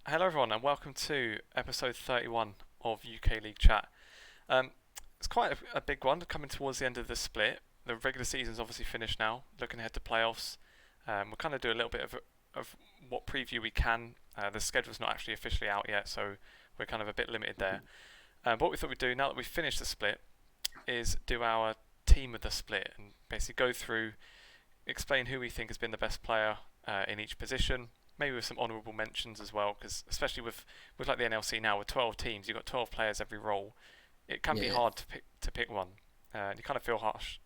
Hello everyone and welcome to episode 31 of UK League Chat. It's quite a big one coming towards the end of the split. The regular season's obviously finished now, looking ahead to playoffs. We'll kind of do a little bit of what preview we can. The schedule's not actually officially out yet, so we're kind of a bit limited there. But what we thought we'd do, now that we've finished the split, is do our team of the split and basically go through, explain who we think has been the best player in each position. Maybe with some honourable mentions as well, because especially with like the NLC now, with 12 teams, you've got 12 players every role. It can be hard to pick one. You kind of feel harsh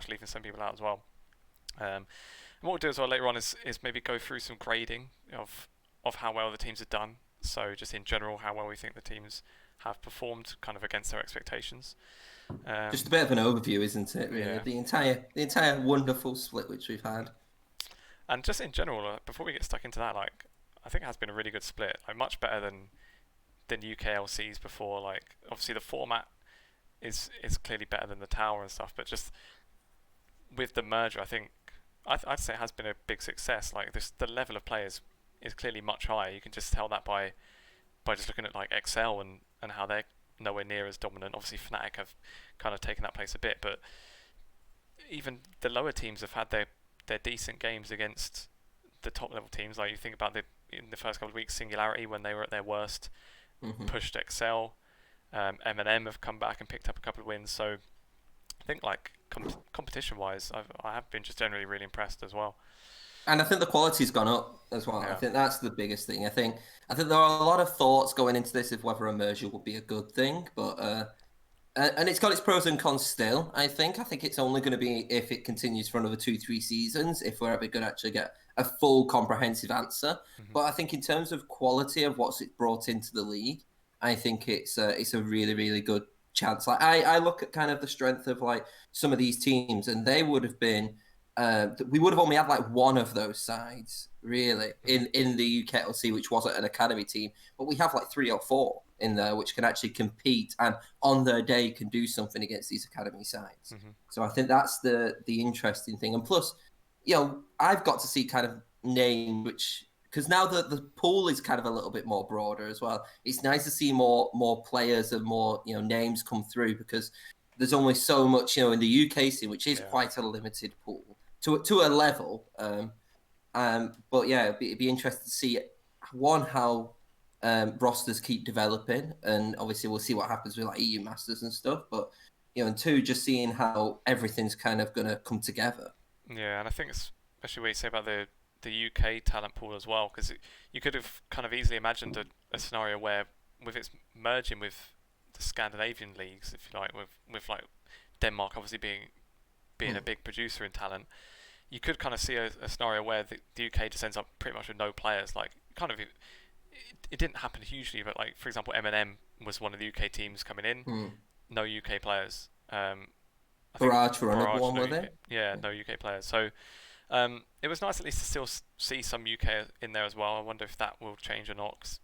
leaving some people out as well. And what we'll do as well later on is maybe go through some grading of how well the teams have done. So just in general, how well we think the teams have performed, kind of against their expectations. Just a bit of an overview, isn't it? Really, yeah. the entire wonderful split which we've had. And just in general, before we get stuck into that, I think it has been a really good split. Much better than UKLC's before. Obviously the format is clearly better than the tower and stuff, but just with the merger, I think I'd say it has been a big success. The level of players is clearly much higher. You can just tell that by just looking at Excel and how they're nowhere near as dominant. Obviously Fnatic have kind of taken that place a bit, but even the lower teams have had their decent games against the top level teams. You think about in the first couple of weeks, Singularity, when they were at their worst, pushed Excel. MnM have come back and picked up a couple of wins. So I think competition wise, I have been just generally really impressed as well. And I think the quality's gone up as well. Yeah. I think that's the biggest thing. I think there are a lot of thoughts going into this of whether a merger would be a good thing, but and it's got its pros and cons still. I think it's only going to be if it continues for another 2-3 seasons, if we're ever going to actually get a full comprehensive answer. But I think in terms of quality of what's it brought into the league, I think it's a really, really good chance. I look at kind of the strength of some of these teams, and they would have been we would have only had one of those sides really in the UKLC, which wasn't an academy team, but we have 3 or 4 in there which can actually compete and on their day can do something against these academy sides. So I think that's the interesting thing. And plus, I've got to see kind of name which, because now the pool is kind of a little bit more broader as well. It's nice to see more players and more names come through, because there's only so much in the UK scene, which is quite a limited pool to a level. But yeah, it'd be interesting to see how rosters keep developing, and obviously we'll see what happens with EU Masters and stuff. But and 2, just seeing how everything's kind of going to come together. Yeah, and I think especially what you say about the UK talent pool as well, because you could have kind of easily imagined a scenario where with its merging with the Scandinavian leagues, if you like, with Denmark obviously being a big producer in talent, you could kind of see a scenario where the UK just ends up pretty much with no players. It didn't happen hugely, but for example, MnM was one of the UK teams coming in, no UK players. Barrage were another one, were they? Yeah, no UK players. So it was nice at least to still see some UK in there as well. I wonder if that will change or not. 'Cause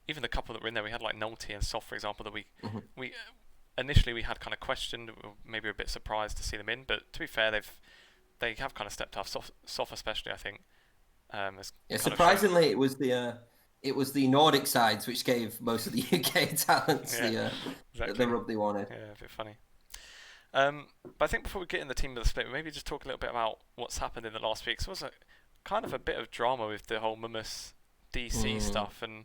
even the couple that were in there, we had Nolte and Soft, for example, that we initially we had kind of questioned, maybe a bit surprised to see them in. But to be fair, they have kind of stepped up. Soft especially, I think. Surprisingly, it was the Nordic sides which gave most of the UK talents the rub they wanted. Yeah, a bit funny. But I think before we get in the team of the split, maybe just talk a little bit about what's happened in the last week. So it was kind of a bit of drama with the whole MnM DC stuff, and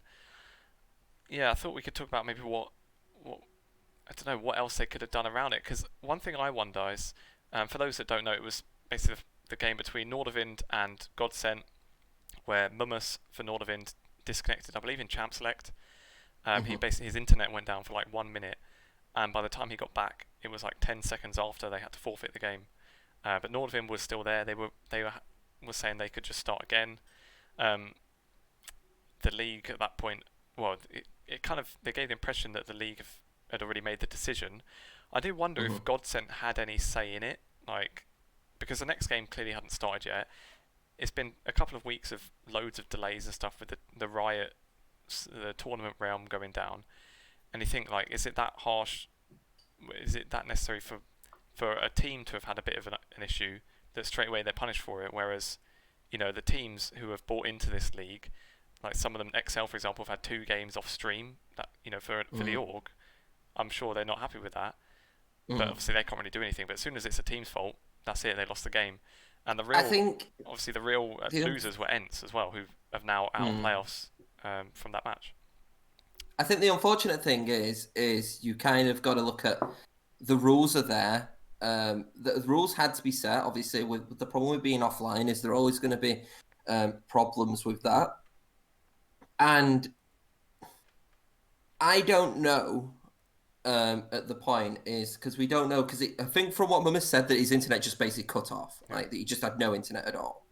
yeah, I thought we could talk about maybe what I don't know what else they could have done around it. Because one thing I wonder is, for those that don't know, it was basically the game between Nordavind and Godsent, where MnM for Nordavind disconnected, I believe, in Champ Select. His internet went down for 1 minute, and by the time he got back, it was 10 seconds after they had to forfeit the game. But Nordavind was still there. They were saying they could just start again. The league at that point, well, they gave the impression that the league had already made the decision. I do wonder if Godsent had any say in it, because the next game clearly hadn't started yet. It's been a couple of weeks of loads of delays and stuff with the Riot, the tournament realm going down, and you think is it that harsh? Is it that necessary for a team to have had a bit of an issue that straight away they're punished for it? Whereas, the teams who have bought into this league like some of them, XL for example, have had 2 games off stream that, you know, for the org. I'm sure they're not happy with that, but obviously they can't really do anything. But as soon as it's a team's fault, that's it. They lost the game, and I think obviously the real losers were ENCE as well, who have now out of playoffs from that match. I think the unfortunate thing is you kind of got to look at the rules are there. The rules had to be set. Obviously, with the problem with being offline is there are always going to be problems with that. And I don't know at the point is because we don't know because I think from what Mummer said that his internet just basically cut off, like that he just had no internet at all.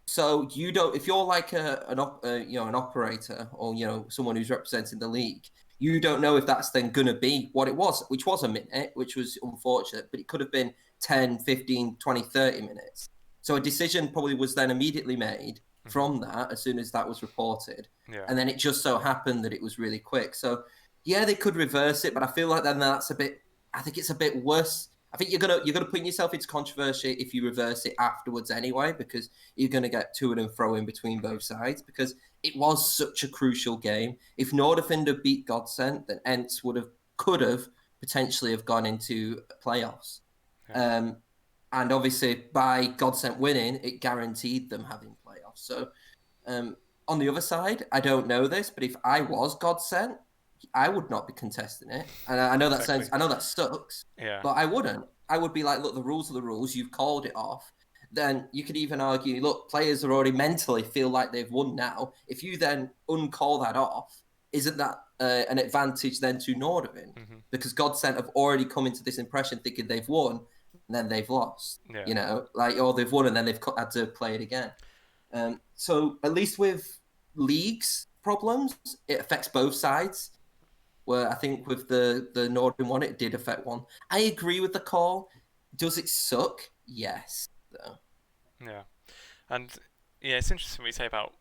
So you don't, if you're like an operator or, you know, someone who's representing the league, you don't know if that's then going to be what it was, which was a minute, which was unfortunate, but it could have been 10, 15, 20, 30 minutes. So a decision probably was then immediately made from that as soon as that was reported. Yeah. And then it just so happened that it was really quick. So yeah, they could reverse it, but I feel like then that's I think it's a bit worse. I think you're gonna put yourself into controversy if you reverse it afterwards anyway, because you're gonna get to and fro in between both sides because it was such a crucial game. If Nordavind had beat Godsent, then ENCE could have potentially have gone into playoffs. Yeah. And obviously by Godsent winning, it guaranteed them having playoffs. So on the other side, I don't know this, but if I was Godsent, I would not be contesting it. And I know that I know that sucks, but I wouldn't. I would be like, look, the rules are the rules. You've called it off. Then you could even argue, look, players are already mentally feel like they've won now. If you then uncall that off, isn't that an advantage then to Nordavind? Because Godsent have already come into this impression thinking they've won, and then they've lost. Yeah. You know, like, or they've won and then they've had to play it again. So at least with leagues problems, it affects both sides. Where I think with the Nordavind one, it did affect one. I agree with the call. Does it suck? Yes. Though. Yeah. And yeah, it's interesting what you say about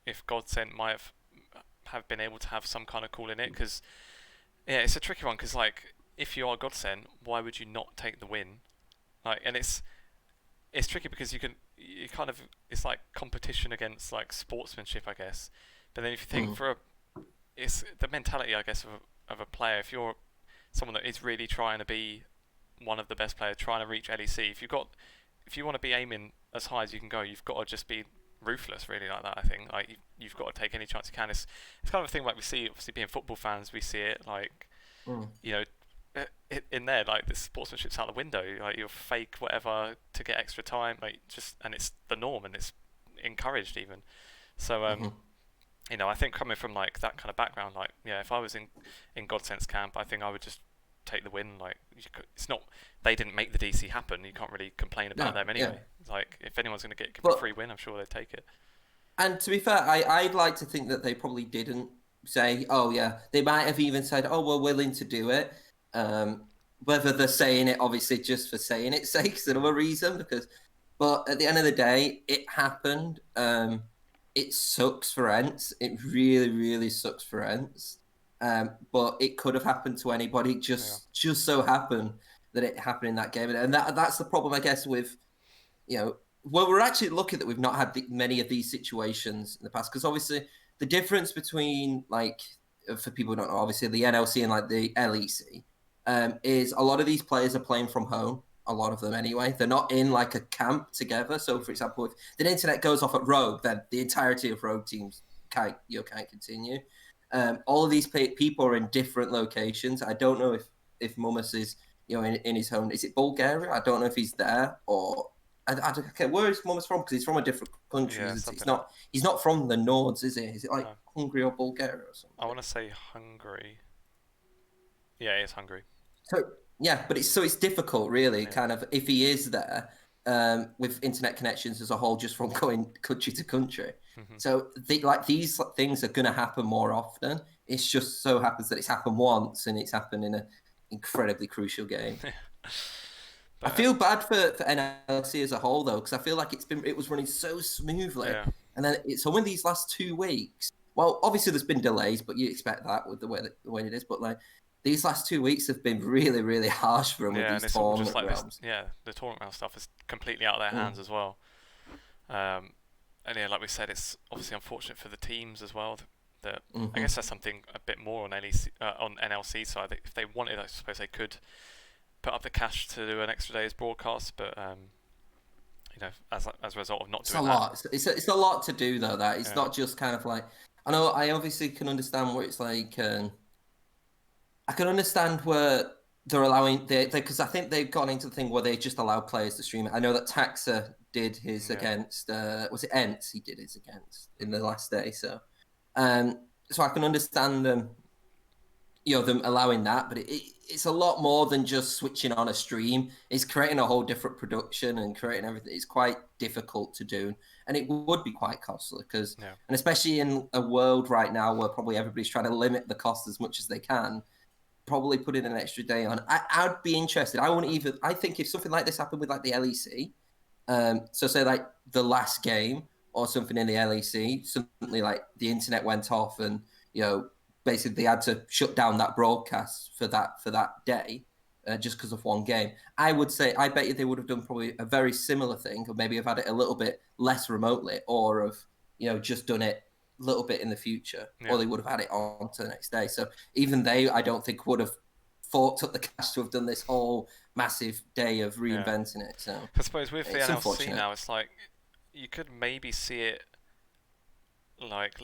if Godsent might have been able to have some kind of call in it, because yeah, it's a tricky one, because like if you are Godsent, why would you not take the win? Like, and it's tricky because you kind of, it's like competition against like sportsmanship, I guess. But then if you think it's the mentality, I guess, of a player. If you're someone that is really trying to be one of the best players, trying to reach LEC, if you want to be aiming as high as you can go, you've got to just be ruthless, really, like that. I think like you've got to take any chance you can. It's kind of a thing like we see, obviously being football fans, we see it like you know, in there, like the sportsmanship's out the window. Like you'll fake whatever to get extra time, like and it's the norm and it's encouraged even. So you know, I think coming from like that kind of background, like yeah, if I was in Godsent's camp, I think I would just take the win. Like it's not, they didn't make the DC happen. You can't really complain about them anyway. Yeah. Like if anyone's going to give a free win, I'm sure they'd take it. And to be fair, I'd like to think that they probably didn't say, oh yeah, they might have even said, oh, we're willing to do it. Whether they're saying it obviously just for saying its sake is another reason, but at the end of the day, it happened. It sucks for ENCE. It really, really sucks for ENCE. But it could have happened to anybody. Just so happened that it happened in that game, and that's the problem, I guess. With well, we're actually lucky that we've not had many of these situations in the past, because obviously the difference between, like, for people who don't know, obviously the NLC and like the LEC is a lot of these players are playing from home. A lot of them anyway. They're not in like a camp together. So for example, if the internet goes off at Rogue, then the entirety of Rogue teams can't continue. All of these people are in different locations. I don't know if Mummus is in his home. Is it Bulgaria? I don't know if he's there, or I don't care. Where is Mummus from? Because he's from a different country. Yeah, he's not from the Nords, is he? Is it like Hungary or Bulgaria or something? I want to say Hungary. Yeah, it's Hungary. So yeah, but it's difficult, really, kind of, if he is there, with internet connections as a whole, just from going country to country. So these things are going to happen more often. It's just so happens that it's happened once, and it's happened in an incredibly crucial game. I feel bad for NLC as a whole, though, because I feel like it was running so smoothly, and then it's only these last 2 weeks. Well, obviously there's been delays, but you expect that with the way it is. But like, these last 2 weeks have been really, really harsh for them with these tournament rounds. The tournament round stuff is completely out of their hands as well. and yeah, like we said, it's obviously unfortunate for the teams as well. That Mhm. I guess that's something a bit more on NLC side. If they wanted, I suppose they could put up the cash to do an extra day's broadcast, but as a result of not It's doing a that, lot. It's a lot to do though. That it's yeah. not just kind of like. I know. I obviously can understand where it's like. I can understand where they're allowing because I think they've gone into the thing where they just allow players to stream it. I know that Taxa did his Yeah. against was it ENCE he did his against in the last day. So I can understand them, them allowing that, but it's a lot more than just switching on a stream. It's creating a whole different production and creating everything. It's quite difficult to do, and it would be quite costly and especially in a world right now where probably everybody's trying to limit the cost as much as they can. Probably put in an extra day on. I'd be interested. I think if something like this happened with like the LEC, so say like the last game or something in the LEC, something like the internet went off and basically they had to shut down that broadcast for that day just because of one game. I would say I bet you they would have done probably a very similar thing, or maybe have had it a little bit less remotely, or have just done it a little bit in the future, or they would have had it on to the next day. So even they, I don't think, would have took the cash to have done this whole massive day of reinventing it. So I suppose with the NLC now, it's like you could maybe see it like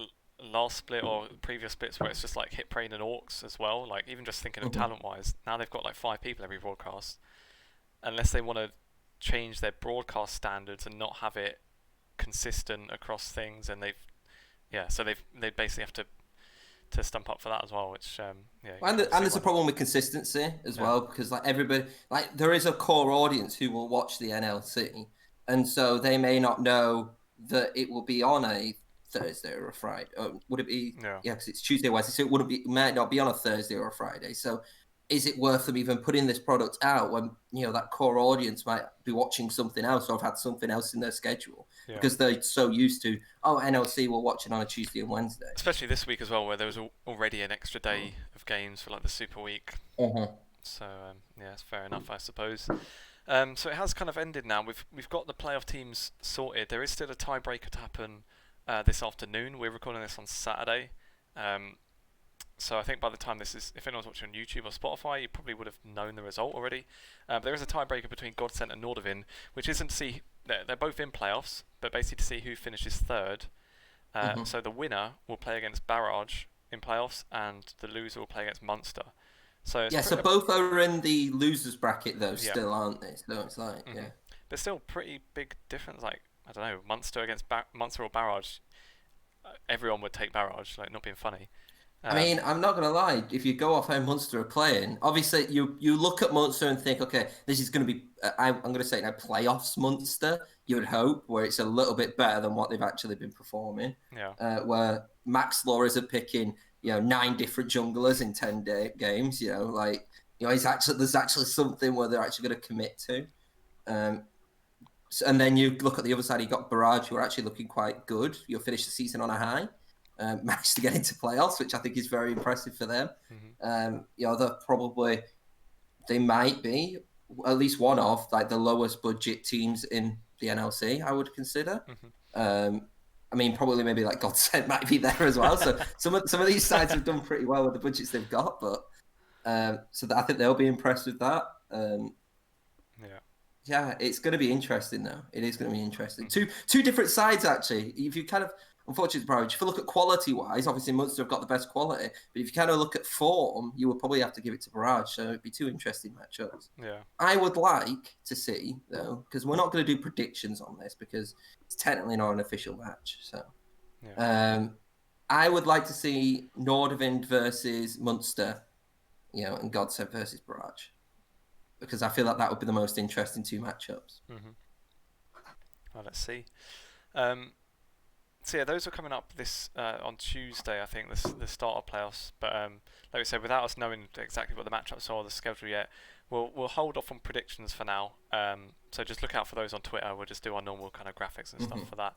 last split or previous splits where it's just like Hit Brain and Orcs as well. Like even just thinking of talent-wise, now they've got like 5 people every broadcast. Unless they want to change their broadcast standards and not have it consistent across things, and they basically have to stump up for that as well, which and there's a problem with consistency as well, because like everybody, like there is a core audience who will watch the NLC, and so they may not know that it will be on a Thursday or a Friday. Would it be? Yeah, because it's Tuesday, Wednesday, so it might not be on a Thursday or a Friday. So is it worth them even putting this product out when that core audience might be watching something else or have had something else in their schedule because they're so used to NLC we're watching on a Tuesday and Wednesday, especially this week as well, where there was already an extra day of games for like the Super Week. So it's fair enough, I suppose. So it has kind of ended now. We've got the playoff teams sorted. There is still a tiebreaker to happen this afternoon. We're recording this on Saturday. So I think by the time if anyone's watching on YouTube or Spotify, you probably would have known the result already. There is a tiebreaker between Godsent and Nordavind, which isn't to see they're both in playoffs, but basically to see who finishes third. So the winner will play against Barrage in playoffs, and the loser will play against Munster. So so both are in the losers bracket though, still, aren't they? So it's like but still pretty big difference. Like I don't know, Munster against Munster or Barrage. Everyone would take Barrage, like not being funny. I mean, I'm not going to lie. If you go off how Munster are playing, obviously you look at Munster and think, okay, this is going to be, I'm going to say now, playoffs Munster, you would hope, where it's a little bit better than what they've actually been performing. Where Max Law isn't picking, 9 different junglers in 10 games, there's actually something where they're actually going to commit to. And then you look at the other side, you got Barrage, who are actually looking quite good. You'll finish the season on a high. Managed to get into playoffs, which I think is very impressive for them. They might be at least one of like the lowest budget teams in the NLC, I would consider. I mean, probably maybe like Godsent might be there as well. So some of these sides have done pretty well with the budgets they've got, but so I think they'll be impressed with that. Yeah, it's going to be interesting though. It is going to be interesting. Two different sides actually. If you kind of unfortunately, Barrage, if you look at quality-wise, obviously Munster have got the best quality, but if you kind of look at form, you would probably have to give it to Barrage, so it'd be 2 interesting matchups. I would like to see, though, because we're not going to do predictions on this, because it's technically not an official match, so... I would like to see Nordavind versus Munster, and Godsent versus Barrage, because I feel like that would be the most interesting 2 matchups. Well, let's see. So yeah, those are coming up this on Tuesday, I think, the start of playoffs. But like we said, without us knowing exactly what the matchups are or the schedule yet, we'll hold off on predictions for now. So just look out for those on Twitter. We'll just do our normal kind of graphics and stuff for that.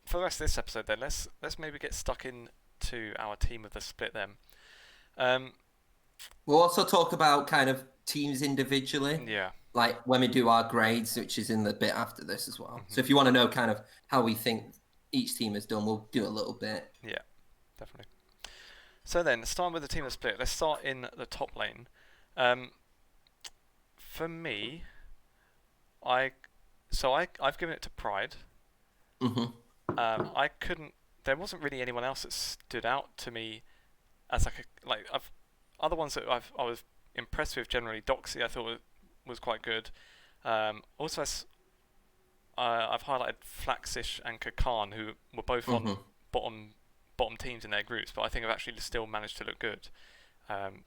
For the rest of this episode, then let's maybe get stuck into our team of the split. Then we'll also talk about kind of teams individually. like when we do our grades, which is in the bit after this as well. Mm-hmm. So if you want to know kind of how we think each team has done, we'll do a little bit. Yeah, definitely. So then, starting with the team of split, let's start in the top lane. For me, I've given it to Pride. Mm-hmm. I couldn't. There wasn't really anyone else that stood out to me as other ones that I was impressed with generally. Doxy I thought was quite good. Also, I've highlighted Flaxish and Kakan, who were both on bottom teams in their groups, but I think have actually still managed to look good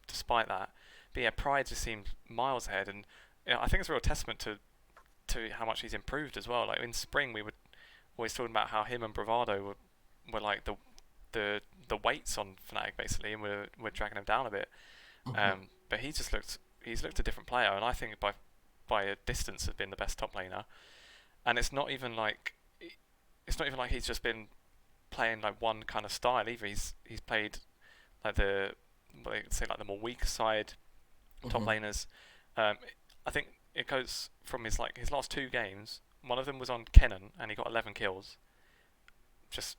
despite that. But yeah, Pride just seemed miles ahead, and I think it's a real testament to how much he's improved as well. Like in spring, we were always talking about how him and Bravado were like the weights on Fnatic basically, and we're dragging him down a bit. But he's looked a different player, and I think by a distance has been the best top laner. And it's not even like he's just been playing like one kind of style either. He's played like the more weak side top laners. I think it goes from his last 2 games. One of them was on Kennen and he got 11 kills, just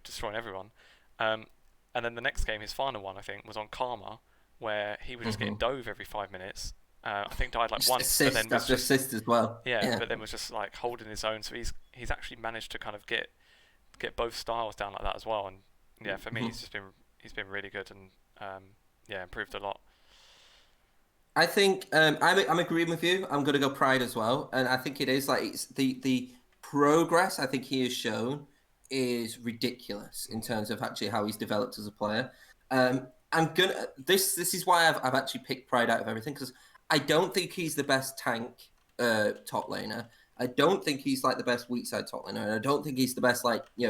destroying everyone. And then the next game, his final one, I think, was on Karma, where he was just getting dove every 5 minutes. I think died like once, assist, but then was just assist as well. yeah, but then was just like holding his own. So he's actually managed to kind of get both styles down like that as well. And yeah, for me, he's been really good and improved a lot. I think I'm agreeing with you. I'm going to go Pride as well, and I think it is like it's the progress I think he has shown is ridiculous in terms of actually how he's developed as a player. This is why I've actually picked Pride out of everything, because I don't think he's the best tank top laner. I don't think he's like the best weak side top laner, and I don't think he's the best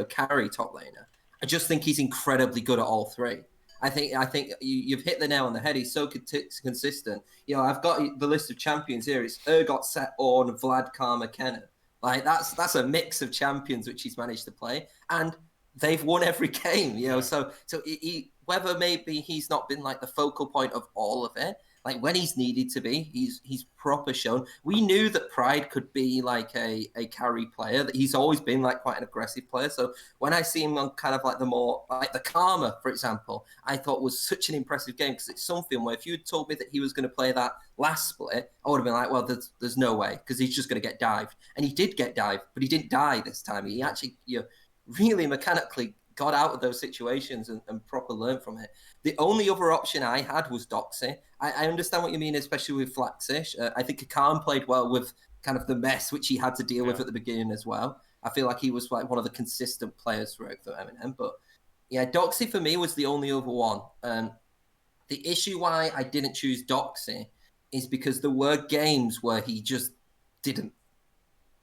carry top laner. I just think he's incredibly good at all three. I think you've hit the nail on the head. He's so consistent. I've got the list of champions here. It's Urgot, Set, Ornn, Vlad, Karma, Kennen. Like that's a mix of champions which he's managed to play, and they've won every game. So whether maybe he's not been like the focal point of all of it, like when he's needed to be, he's proper shown. We knew that Pride could be like a carry player, that he's always been like quite an aggressive player. So when I see him on kind of like the more like the Karma, for example, I thought was such an impressive game, because it's something where if you had told me that he was going to play that last split, I would have been like, well, there's no way, because he's just going to get dived. And he did get dived, but he didn't die this time. He actually really mechanically got out of those situations and proper learned from it. The only other option I had was Doxy. I understand what you mean, especially with Flaxish. I think Kakan played well with kind of the mess which he had to deal with at the beginning as well. I feel like he was like one of the consistent players throughout the MnM. But yeah, Doxy for me was the only other one. The issue why I didn't choose Doxy is because there were games where he just didn't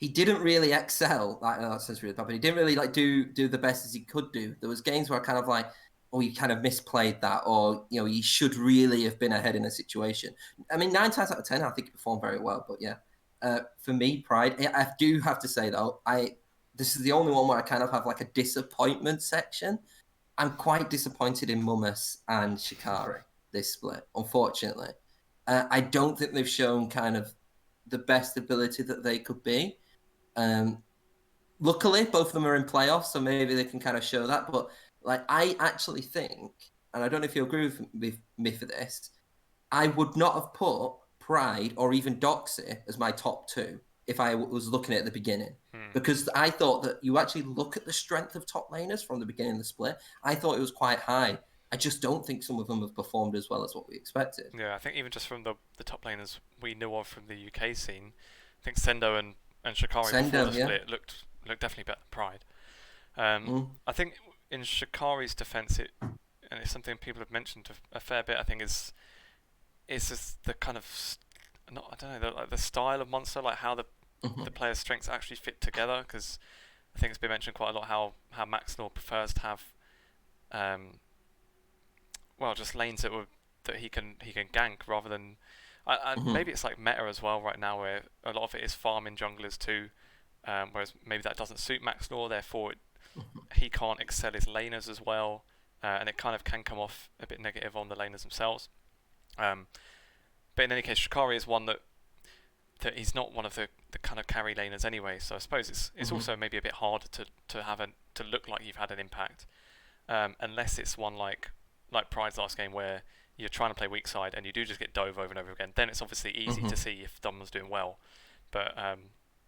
really excel. Like, that sounds really bad, but he didn't really like do the best as he could do. There was games where I kind of like, oh, you kind of misplayed that, or you should really have been ahead in a situation. I mean, 9 times out of 10, I think he performed very well. But yeah, for me, Pride. I do have to say though, this is the only one where I kind of have like a disappointment section. I'm quite disappointed in Mummus and Shikari this split, unfortunately. I don't think they've shown kind of the best ability that they could be. Luckily, both of them are in playoffs, so maybe they can kind of show that. But like, I actually think, and I don't know if you agree with me for this, I would not have put Pride or even Doxy as my top 2 if I was looking at the beginning. Because I thought that you actually look at the strength of top laners from the beginning of the split, I thought it was quite high. I just don't think some of them have performed as well as what we expected. Yeah, I think even just from the top laners we know of from the UK scene, I think Sendo and Shikari before the split looked definitely better than Pride. I think in Shikari's defense, and it's something people have mentioned a fair bit, I think is just the kind of the style of Munster, like how the players' strengths actually fit together. Because I think it's been mentioned quite a lot how Maxnor prefers to have just lanes that he can gank rather than. Maybe it's like meta as well right now, where a lot of it is farming junglers too, whereas maybe that doesn't suit Maxnor, therefore he can't excel his laners as well, and it kind of can come off a bit negative on the laners themselves. But in any case, Shikari is one that that he's not one of the kind of carry laners anyway. So I suppose it's also maybe a bit harder to look like you've had an impact, unless it's one like Pride's last game where you're trying to play weak side and you do just get dove over and over again. Then it's obviously easy to see if someone's doing well, but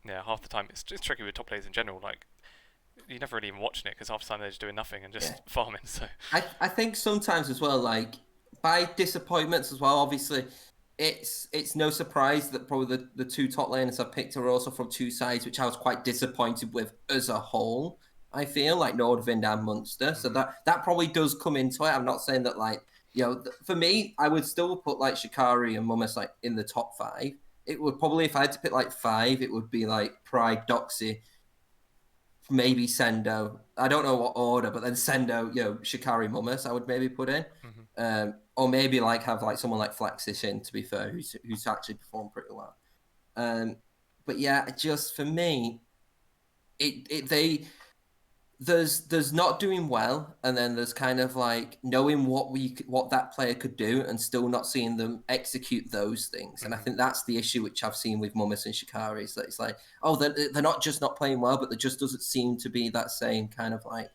yeah, half the time it's tricky with top players in general. Like, you're never really even watching it because half the time they're just doing nothing and just farming. So I think sometimes as well, like by disappointments as well, obviously it's no surprise that probably the two top laners I've picked are also from two sides which I was quite disappointed with as a whole. I feel like Nordavind and Munster. So that probably does come into it. I'm not saying that, like, you know, for me, I would still put like Shikari and Mummus like in the top 5. It would probably, if I had to pick like 5, it would be like Pride, Doxy, maybe Sendo. I don't know what order, but then Sendo, you know, Shikari, Mummus, I would maybe put in. Or maybe like have like someone like Flexis in, to be fair, who's actually performed pretty well. But yeah, just for me, there's not doing well, and then there's kind of like knowing what that player could do and still not seeing them execute those things. And I think that's the issue which I've seen with Mummus and Shikari, is that it's like, oh, they're not just not playing well, but there just doesn't seem to be that same kind of like,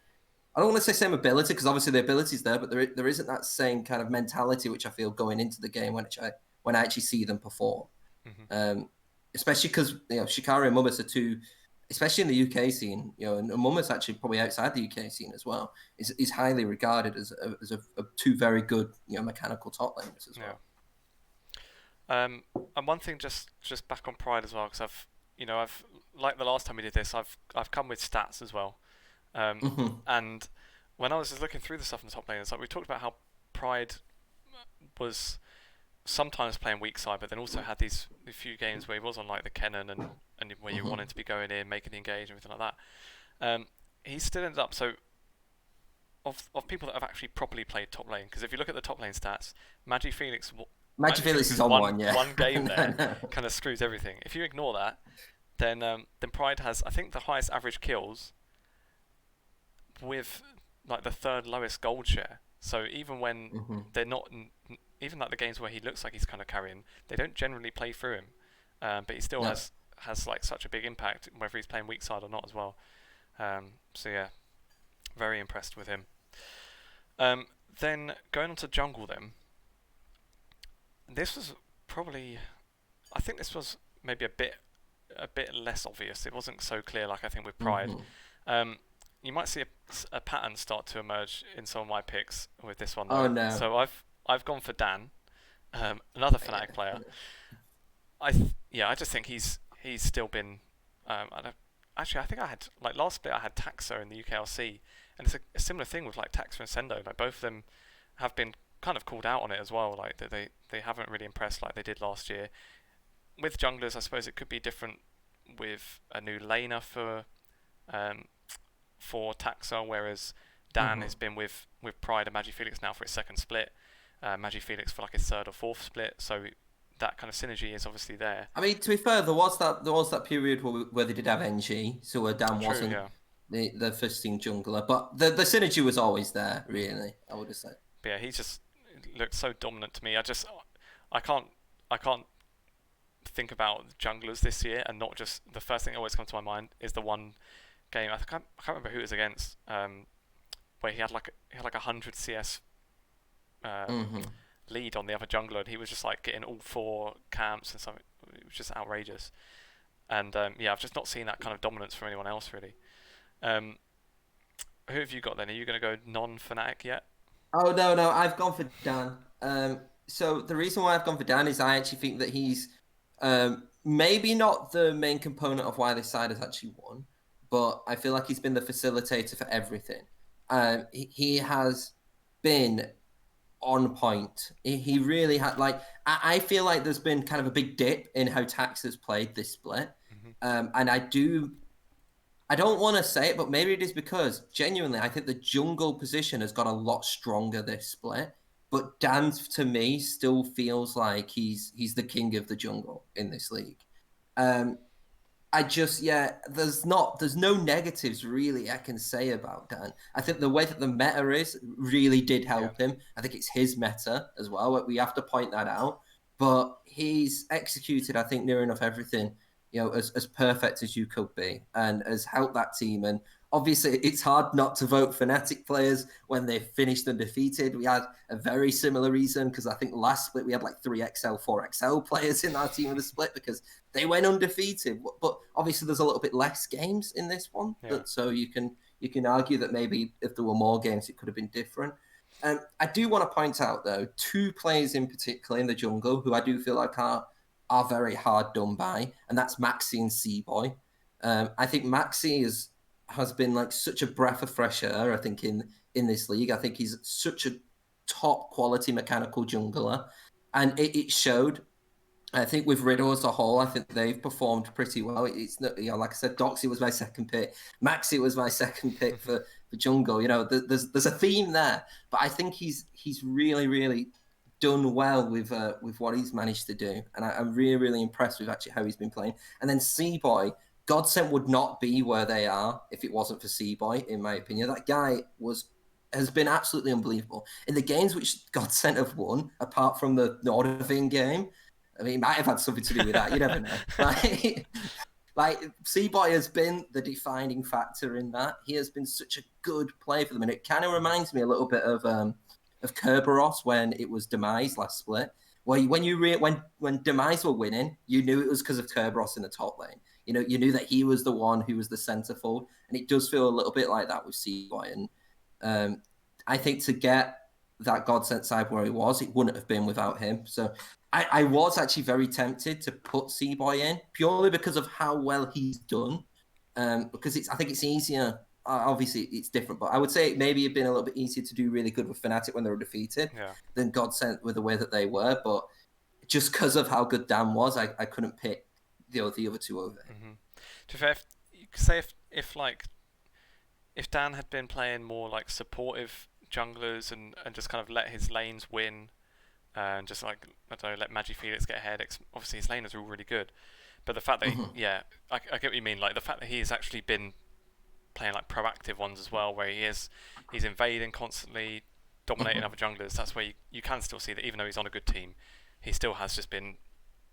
I don't want to say same ability, because obviously the ability's there, but there isn't that same kind of mentality which I feel going into the game when I actually see them perform. Especially because, you know, Shikari and Mummus are two, especially in the UK scene, you know, and Mummus actually probably outside the UK scene as well, is highly regarded as two very good, you know, mechanical top laners as well. And one thing, just back on Pride as well, because I've like the last time we did this, I've come with stats as well. And when I was just looking through the stuff in the top lane, it's like we talked about how Pride was sometimes playing weak side, but then also had a few games where he was on like the Kennen and where you wanted to be going in, making the engage, and everything like that. He still ended up, so of people that have actually properly played top lane, because if you look at the top lane stats, Magi Felix is on one game there kind of screws everything. If you ignore that, then Pride has, I think, the highest average kills with like the 3rd lowest gold share. So even when they're not, even like the games where he looks like he's kind of carrying, they don't generally play through him. But he still has like such a big impact, whether he's playing weak side or not as well. So yeah, very impressed with him. Then going on to jungle, then this was probably, I think this was maybe a bit less obvious. It wasn't so clear like I think with Pride. You might see a pattern start to emerge in some of my picks with this one, though. Oh no! So I've gone for Dan, another Fnatic player. I just think he's still been. Actually, I think I had, like, last split I had Taxa in the UKLC, and it's a similar thing with like Taxa and Sendo. Like, both of them have been kind of called out on it as well. Like, that they haven't really impressed like they did last year. With junglers, I suppose it could be different with a new laner for Taxa, whereas Dan has been with Pride and Magi Felix now for his 2nd split, Magi Felix for like his 3rd or 4th split, so that kind of synergy is obviously there. I mean, to be fair, there was that period where they did have NG, so where Dan wasn't the first team jungler, but the synergy was always there, really, I would have said. But yeah, he just looked so dominant to me. I can't think about junglers this year and not just, the first thing that always comes to my mind is the one game, I can't remember who it was against, where he had like 100 CS lead on the other jungler, and he was just like getting all 4 camps and something. It was just outrageous. And I've just not seen that kind of dominance from anyone else, really. Who have you got then? Are you going to go non-Fnatic yet? Oh no, I've gone for Dan. So the reason why I've gone for Dan is I actually think that he's maybe not the main component of why this side has actually won, but I feel like he's been the facilitator for everything. He has been on point. He really had, like, I feel like there's been kind of a big dip in how Tax has played this split. And I don't want to say it, but maybe it is because genuinely I think the jungle position has got a lot stronger this split. But Dan, to me, still feels like he's the king of the jungle in this league. There's no negatives really I can say about Dan. I think the way that the meta is really did help him. I think it's his meta as well. We have to point that out. but he's executed, I think, near enough everything, as perfect as you could be, and has helped that team. And obviously, it's hard not to vote Fnatic players when they finished undefeated. We had a very similar reason, because I think last split we had like 3XL, 4XL players in our team of the split because they went undefeated. But obviously, there's a little bit less games in this one, so you can argue that maybe if there were more games, it could have been different. I do want to point out, though, two players in particular in the jungle who I do feel like are very hard done by, and that's Maxi and C-Boy. I think Maxi has been like such a breath of fresh air, I think, in this league. I think he's such a top quality mechanical jungler, and it showed. I think with Riddle as a whole, I think they've performed pretty well. It's not, like I said, Doxy was my second pick. Maxi was my second pick for jungle. There's a theme there, but I think he's really, really done well with what he's managed to do, and I'm really, really impressed with actually how he's been playing. And then C-Boy, Godsent would not be where they are if it wasn't for C-Boy, in my opinion. That guy has been absolutely unbelievable in the games which Godsent have won, apart from the Nordavind game. I mean, it might have had something to do with that. You never know. Like C-Boy has been the defining factor in that. He has been such a good player for them, and it kind of reminds me a little bit of Kerberos when it was Demise last split. Well, when Demise were winning, you knew it was because of Kerberos in the top lane. You knew that he was the one who was the centerfold, and it does feel a little bit like that with C-Boy. And I think to get that Godsent side where he was, it wouldn't have been without him. So I was actually very tempted to put C-Boy in purely because of how well he's done. Because I think it's easier. Obviously, it's different, but I would say maybe it'd been a little bit easier to do really good with Fnatic when they were defeated than Godsent with the way that they were. But just because of how good Dan was, I couldn't pick the other two over him. Mm-hmm. To be fair, you could say if Dan had been playing more like supportive junglers and just kind of let his lanes win, and just like, I don't know, let MagiFelix get ahead. Obviously, his laners are all really good, but the fact that I get what you mean. Like the fact that he's actually been playing like proactive ones as well, where he's invading constantly, dominating other junglers. That's where you can still see that even though he's on a good team, he still has just been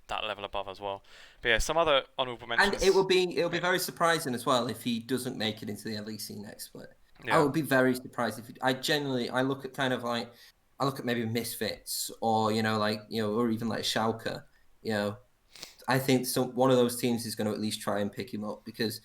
that level above as well. But yeah, some other honourable mentions. And it will be very surprising as well if he doesn't make it into the NLC next split. I would be very surprised if I look at kind of like, I look at maybe Misfits or or even like Schalke. I think one of those teams is going to at least try and pick him up, because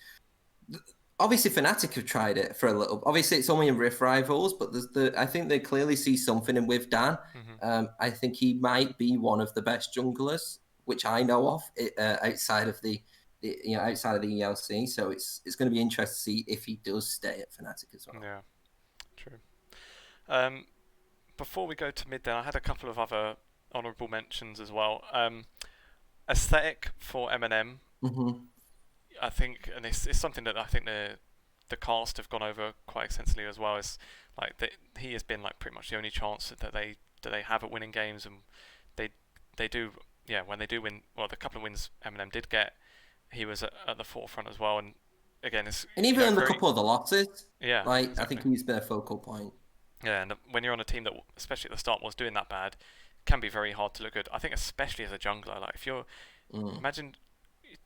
obviously Fnatic have tried it for a little. Obviously it's only in Rift Rivals, but I think they clearly see something in with Dan. I think he might be one of the best junglers which I know of outside of the ELC. So it's going to be interesting to see if he does stay at Fnatic as well. Yeah, true. Before we go to mid, then I had a couple of other honourable mentions as well. Aesthetic for MnM. I think, and it's something that I think the cast have gone over quite extensively as well. Is like he has been like pretty much the only chance that they have at winning games, and they do. Yeah, when they do win, well, the couple of wins MnM did get, he was at the forefront as well. And again, even in a couple of the losses, exactly. I think he's been a focal point. Yeah, and when you're on a team that, especially at the start, was doing that bad, it can be very hard to look good. I think especially as a jungler, like if you're, imagine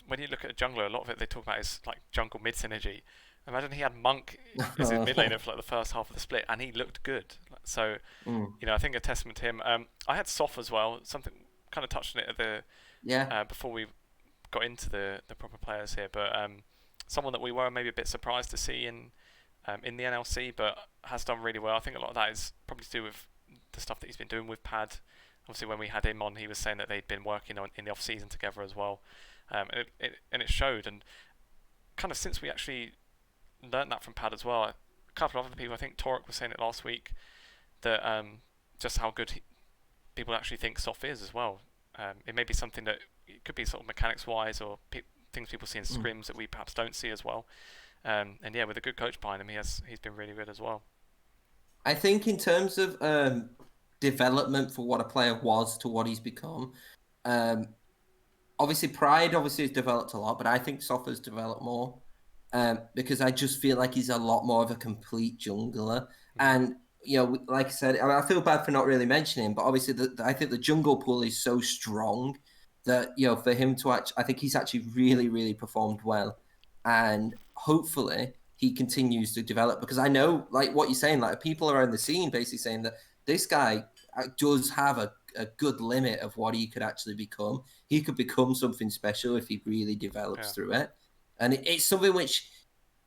when you look at a jungler, a lot of it they talk about is like jungle mid synergy. Imagine he had Monk as his mid laner for like the first half of the split, and he looked good. So, I think a testament to him. I had Soft as well. Something kind of touched on it at before we got into the proper players here, but someone that we were maybe a bit surprised to see in the NLC, but has done really well. I think a lot of that is probably to do with the stuff that he's been doing with Pad. Obviously, when we had him on, he was saying that they'd been working on in the off season together as well, and it showed. And kind of since we actually learned that from Pad as well, a couple of other people, I think Torek was saying it last week, that just how good people actually think Soft is as well. It may be something that it could be sort of mechanics wise, or things people see in scrims that we perhaps don't see as well. And yeah, with a good coach behind him, he's been really good as well. I think in terms of development for what a player was to what he's become, obviously Pride has developed a lot, but I think Soft has developed more because I just feel like he's a lot more of a complete jungler. And like I said, I feel bad for not really mentioning him, but obviously I think the jungle pool is so strong that, for him to I think he's actually really, really performed well. And hopefully he continues to develop, because I know, like what you're saying, like people around the scene basically saying that this guy does have a good limit of what he could actually become. He could become something special if he really develops through it. And it's something which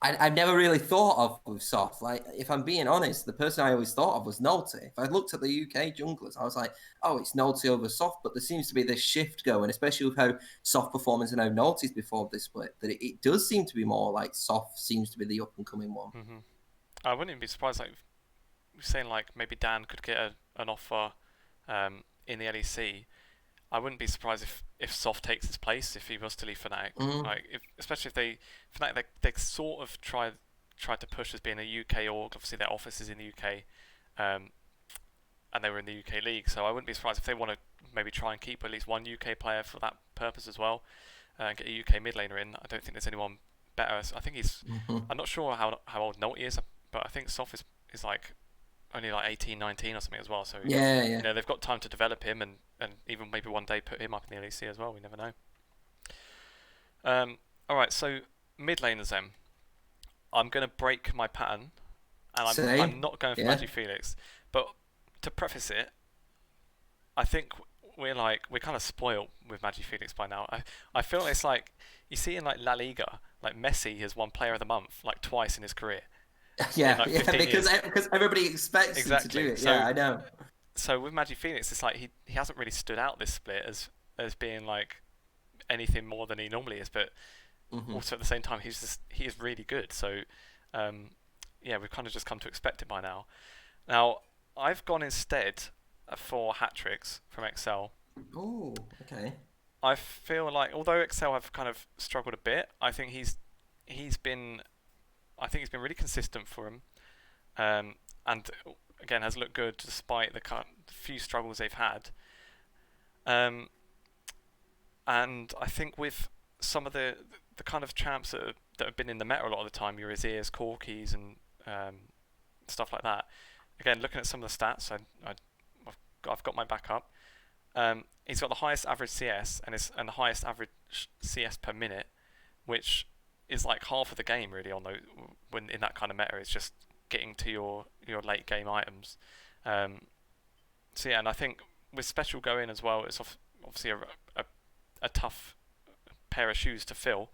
I've never really thought of with Soft. Like, if I'm being honest, the person I always thought of was Nolte. If I looked at the UK junglers, I was like, oh, it's Nolte over Soft. But there seems to be this shift going, especially with how Soft performance and how Nolte's before this split, that it does seem to be more like Soft seems to be the up-and-coming one. Mm-hmm. I wouldn't even be surprised, like, saying, like, maybe Dan could get an offer in the LEC. I wouldn't be surprised if Soft takes his place if he was to leave Fnatic. Like, especially if Fnatic they sort of tried to push as being a UK org. Obviously, their office is in the UK, and they were in the UK league. So I wouldn't be surprised if they want to maybe try and keep at least one UK player for that purpose as well, and get a UK mid laner in. I don't think there's anyone better. I think he's. I'm not sure how old Nolte is, but I think Soft is like only like 18, 19 or something as well. So yeah. they've got time to develop him and even maybe one day put him up in the LEC as well. We never know. All right, so mid laners then. I'm gonna break my pattern, and I'm not going for Magi Felix. But to preface it, I think we're kind of spoiled with Magi Felix by now. I feel it's like you see in like La Liga, like Messi has won Player of the Month like twice in his career. Because everybody expects him to do it. So, I know. So with Magi Felix, it's like he hasn't really stood out this split as being like anything more than he normally is, but also at the same time he is really good. So we've kind of just come to expect it by now. Now I've gone instead for hat tricks from Excel. Oh, okay. I feel like although Excel have kind of struggled a bit, I think he's been really consistent for him, and again has looked good despite the few struggles they've had. And I think with some of the kind of champs that have been in the meta a lot of the time, your Azirs, Corkis, and stuff like that. Again, looking at some of the stats, I've got my backup. He's got the highest average CS and the highest average CS per minute, which is like half of the game really. When in that kind of meta, it's just getting to your late game items. And I think with special going as well, it's obviously a tough pair of shoes to fill.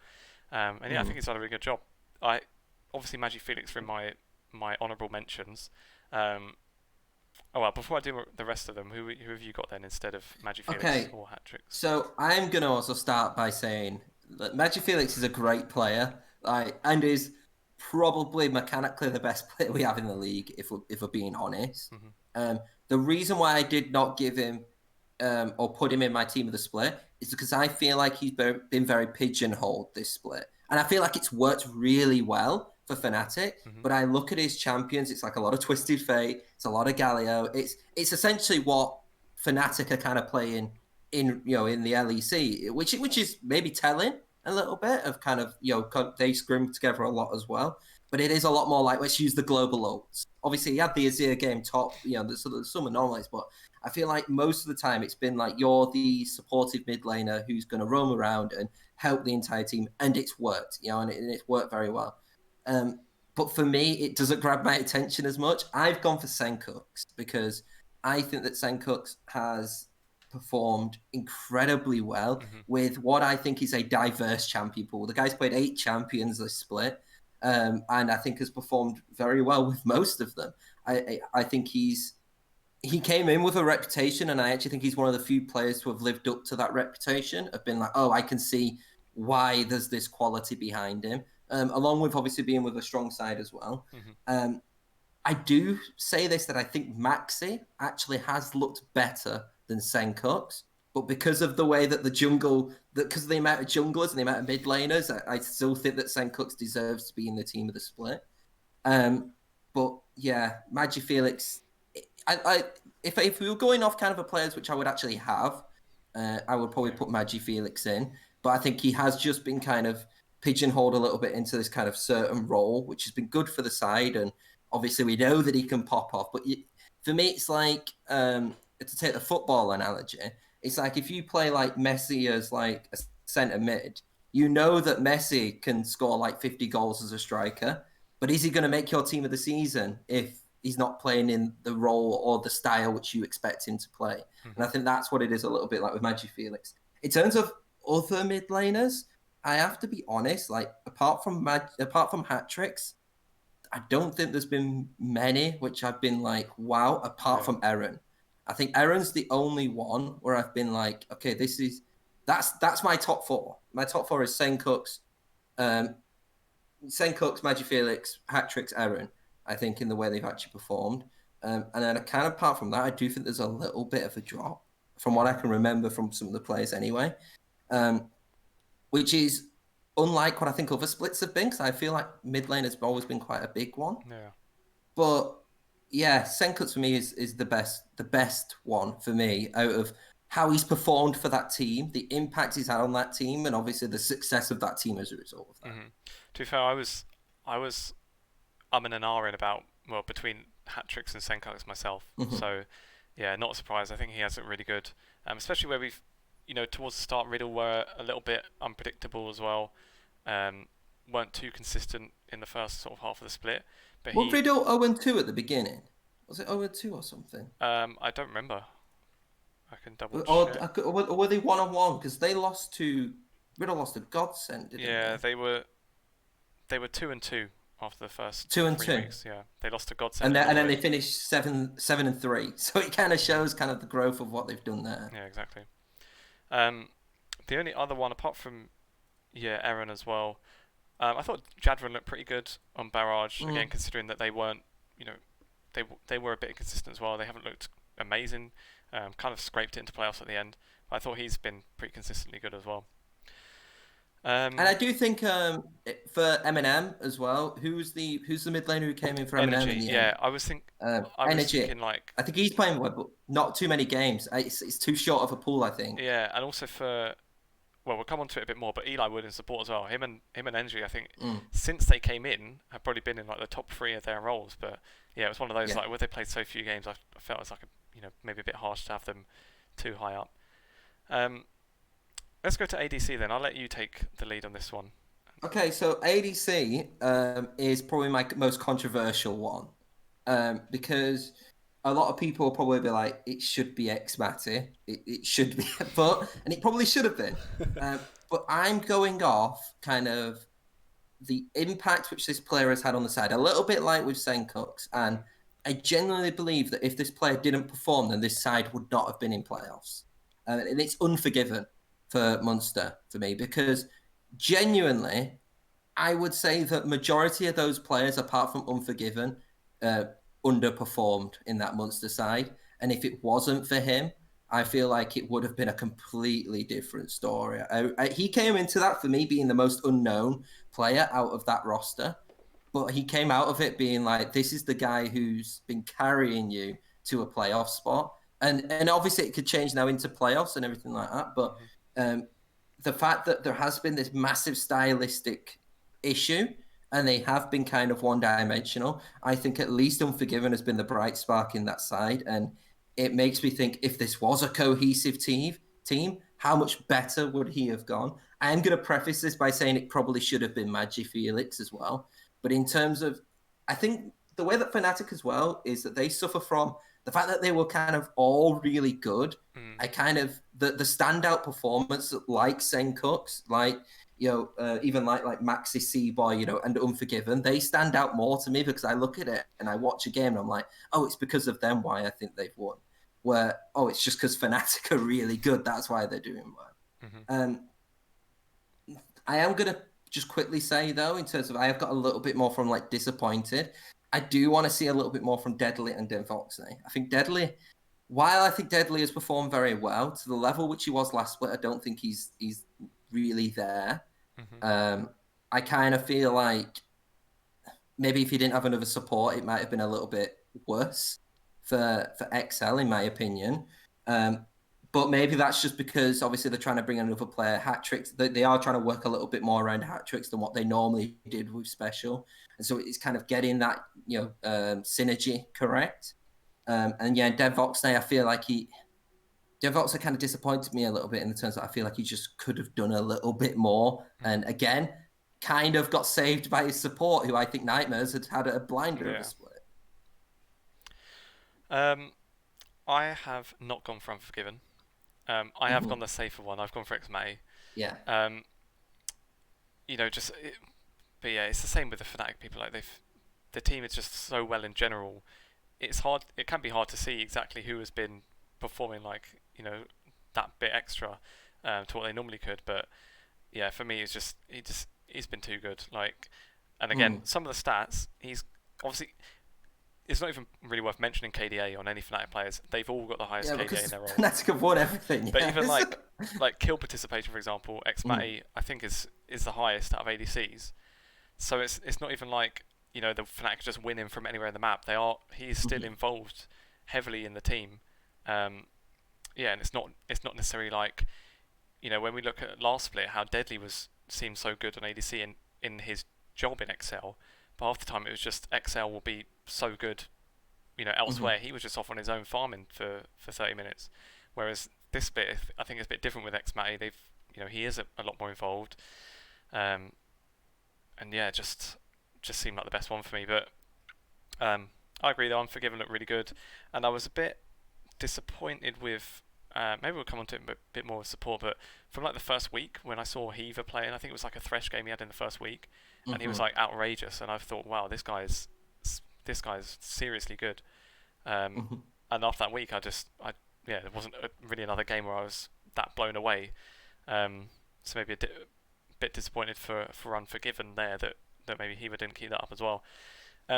I think he's done a really good job. Obviously Magi Felix are in my honourable mentions. Before I do the rest of them, who have you got then instead of Magi Felix or hat tricks? So I'm gonna also start by saying that Magi Felix is a great player, and is probably mechanically the best player we have in the league, if we're being honest. The reason why I did not give him or put him in my team of the split is because I feel like he's been very pigeonholed this split, and I feel like it's worked really well for Fnatic. But I look at his champions, it's like a lot of Twisted Fate, it's a lot of Galio. It's essentially what Fnatic are kind of playing in the LEC, which is maybe telling a little bit of kind of they scrim together a lot as well. But it is a lot more like, let's use the global ults. Obviously, he had the Azir game top, there's some anomalies, but I feel like most of the time it's been like you're the supportive mid laner who's going to roam around and help the entire team, and it's worked, and it's worked very well. But for me, it doesn't grab my attention as much. I've gone for Senkux because I think that Senkux has performed incredibly well with what I think is a diverse champion pool. The guy's played 8 champions this split, and I think has performed very well with most of them. I think he came in with a reputation, and I actually think he's one of the few players to have lived up to that reputation of being like, I can see why there's this quality behind him. Along with obviously being with a strong side as well. I do say this, that I think Maxi actually has looked better than Senkux, but because of the way that because of the amount of junglers and the amount of mid laners, I still think that Senkux deserves to be in the team of the split. But yeah, Magi Felix, if we were going off kind of a players which I would actually have, I would probably put Magi Felix in, but I think he has just been kind of pigeonholed a little bit into this kind of certain role, which has been good for the side. And obviously we know that he can pop off. But for me, it's like, to take the football analogy, it's like if you play like Messi as like a centre mid, you know that Messi can score like 50 goals as a striker, but is he going to make your team of the season if he's not playing in the role or the style which you expect him to play? And I think that's what it is a little bit like with Magic Felix. In terms of other mid laners, I have to be honest, like apart from hat tricks, I don't think there's been many which I've been like, wow, apart from Eren. I think Eren's the only one where I've been like, okay, that's my top four. My top four is Senkux, Magic Felix, hat tricks, Eren. I think in the way they've actually performed. And then kind of apart from that, I do think there's a little bit of a drop from what I can remember from some of the players anyway, which is unlike what I think other splits have been, because I feel like mid lane has always been quite a big one. Yeah. But yeah, Senkux for me is the best one for me out of how he's performed for that team, the impact he's had on that team, and obviously the success of that team as a result of that. To be fair, I was and ahhing about, well, between hat tricks and Senkux myself. So yeah, not surprised. I think he has it really good, especially where we've, towards the start, Riddle were a little bit unpredictable as well. Weren't too consistent in the first sort of half of the split. But Riddle 0-2 at the beginning? Was it 0-2 or something? I don't remember. I can double check. Or were they 1-1? Because Riddle lost to Godsent, didn't they were 2-2 after the first 2-2 weeks. Yeah, they lost to Godsent. And then they finished 7-3. So it kind of shows kind of the growth of what they've done there. Yeah, exactly. The only other one apart from Eren as well, I thought Jadron looked pretty good on Barrage again, considering that they weren't, they were a bit inconsistent as well. They haven't looked amazing. Kind of scraped it into playoffs at the end, but I thought he's been pretty consistently good as well. And I do think for MnM as well, who's the mid laner who came in for MnM? Energy, yeah. I was thinking like, I think he's playing well, but not too many games. It's too short of a pool, I think. Yeah, and also we'll come on to it a bit more, but Eli Wood in support as well. Him and Energy, I think, since they came in, have probably been in like the top 3 of their roles. But yeah, it was one of those like where they played so few games, I felt it was like maybe a bit harsh to have them too high up. Let's go to ADC then. I'll let you take the lead on this one. Okay, so ADC is probably my most controversial one because a lot of people will probably be like, it should be X-Matty. It should be, and it probably should have been. But I'm going off kind of the impact which this player has had on the side, a little bit like with Senkux. And I genuinely believe that if this player didn't perform, then this side would not have been in playoffs. And it's Unforgiven for Munster for me, because genuinely, I would say that majority of those players, apart from Unforgiven, underperformed in that Munster side. And if it wasn't for him, I feel like it would have been a completely different story. He came into that, for me, being the most unknown player out of that roster. But he came out of it being like, this is the guy who's been carrying you to a playoff spot. And obviously it could change now into playoffs and everything like that. But the fact that there has been this massive stylistic issue and they have been kind of one-dimensional, I think at least Unforgiven has been the bright spark in that side. And it makes me think, if this was a cohesive team, how much better would he have gone? I am going to preface this by saying it probably should have been Magic Felix as well. But in terms of, I think the way that Fnatic as well is that they suffer from the fact that they were kind of all really good. I kind of, the standout performance like Senkux, like, even like Maxi C-Boy, and Unforgiven, they stand out more to me because I look at it and I watch a game and I'm like, oh, it's because of them why I think they've won. Where, oh, it's just because Fnatic are really good. That's why they're doing well. I am going to just quickly say, though, in terms of, I have got a little bit more from like disappointed. I do want to see a little bit more from Deadly and Denvoxney. I think Deadly, while I think Deadly has performed very well to the level which he was last split, I don't think he's really there. I kind of feel like maybe if he didn't have another support, it might have been a little bit worse for XL, in my opinion. But maybe that's just because obviously they're trying to bring another player. Hat tricks, they are trying to work a little bit more around hat tricks than what they normally did with Special. and so it's kind of getting that synergy correct. And yeah, Devoxnay, I feel like Devoxnay kind of disappointed me a little bit in the terms that I feel like he just could have done a little bit more. And again, kind of got saved by his support, who I think Nightmares had a blinder of a split. I have not gone for Unforgiven. I have gone the safer one. I've gone for XMA. Yeah. But yeah, it's the same with the Fnatic people. Like the team is just so well in general. It's hard. It can be hard to see exactly who has been performing that bit extra to what they normally could. But yeah, for me, it's just he's been too good. And again, some of the stats he's obviously. It's not even really worth mentioning KDA on any Fnatic players. They've all got the highest KDA in their role. Fnatic have won everything. But even like kill participation, for example, XMATI I think is the highest out of ADCs. So it's not even like the Fnatic just winning from anywhere in the map. He is still involved heavily in the team. And it's not necessarily like when we look at last split, how Deadly seemed so good on ADC in his job in XL. But half the time it was just XL will be so good, elsewhere. He was just off on his own farming for 30 minutes. Whereas this bit, I think, is a bit different with XMATI. He is a lot more involved. And yeah, just seemed like the best one for me. But I agree though, Unforgiven looked really good. And I was a bit disappointed with, maybe we'll come on to it a bit more with support, but from like the first week when I saw Heaver playing, I think it was like a Thresh game he had in the first week, and he was like outrageous, and I thought, wow, this guy's seriously good. And after that week, there wasn't really another game where I was that blown away. So maybe a bit disappointed for Unforgiven there that maybe Heaver didn't keep that up as well.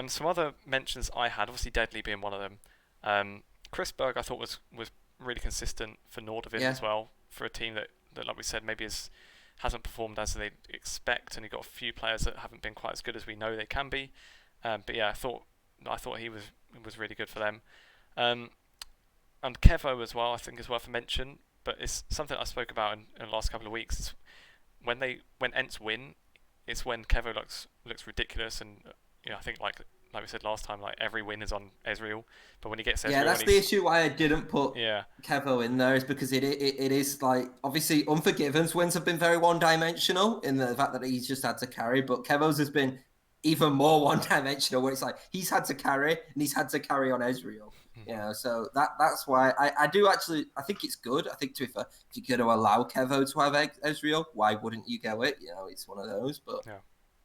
Some other mentions I had, obviously Deadly being one of them. Chris Berg I thought was really consistent for Nordavind as well, for a team that like we said maybe hasn't performed as they expect, and you've got a few players that haven't been quite as good as we know they can be. But yeah, I thought he was really good for them. And Kevo as well, I think is worth a mention, but it's something I spoke about in the last couple of weeks. It's when ENCE win, it's when Kevo looks ridiculous, and I think like we said last time, like every win is on Ezreal, but when he gets Ezreal, that's the issue why I didn't put Kevo in there, is because it is like, obviously Unforgiven's wins have been very one-dimensional in the fact that he's just had to carry, but Kevo's has been even more one-dimensional, where it's like he's had to carry and he's had to carry on Ezreal. So that's why I do actually, I think it's good. I think, to be fair, if you're going to allow Kevo to have Ezreal, why wouldn't you go it? It's one of those, but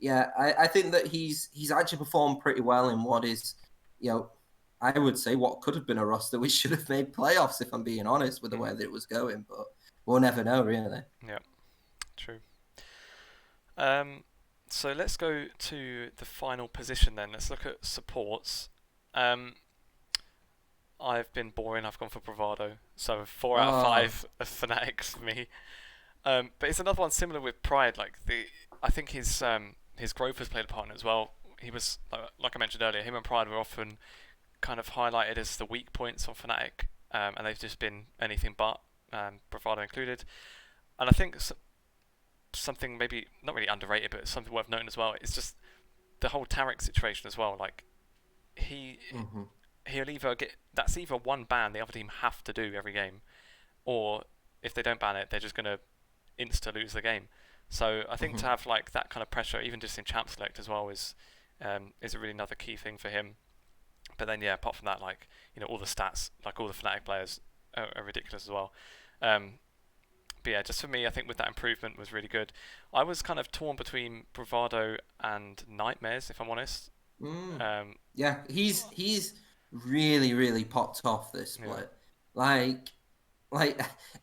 I think that he's actually performed pretty well in what is, I would say what could have been a roster which should have made playoffs, if I'm being honest, with the way that it was going, but we'll never know, really. Yeah, true. So let's go to the final position then. Let's look at supports. I've been boring. I've gone for Bravado. So 4 out of 5 of Fnatic for me. But it's another one similar with Pride. I think his growth has played a part in it as well. He was, like I mentioned earlier, him and Pride were often kind of highlighted as the weak points on Fnatic, and they've just been anything but, Bravado included. And I think something maybe not really underrated, but something worth noting as well, is just the whole Tarek situation as well. Like he'll that's either one ban the other team have to do every game, or if they don't ban it, they're just going to insta lose the game. So I think to have like that kind of pressure, even just in champ select as well, is really another key thing for him. But then apart from that, all the stats, like all the Fnatic players are ridiculous as well. But yeah, just for me, I think with that improvement was really good. I was kind of torn between Bravado and Nightmares, if I'm honest. He's really, really popped off this split. Like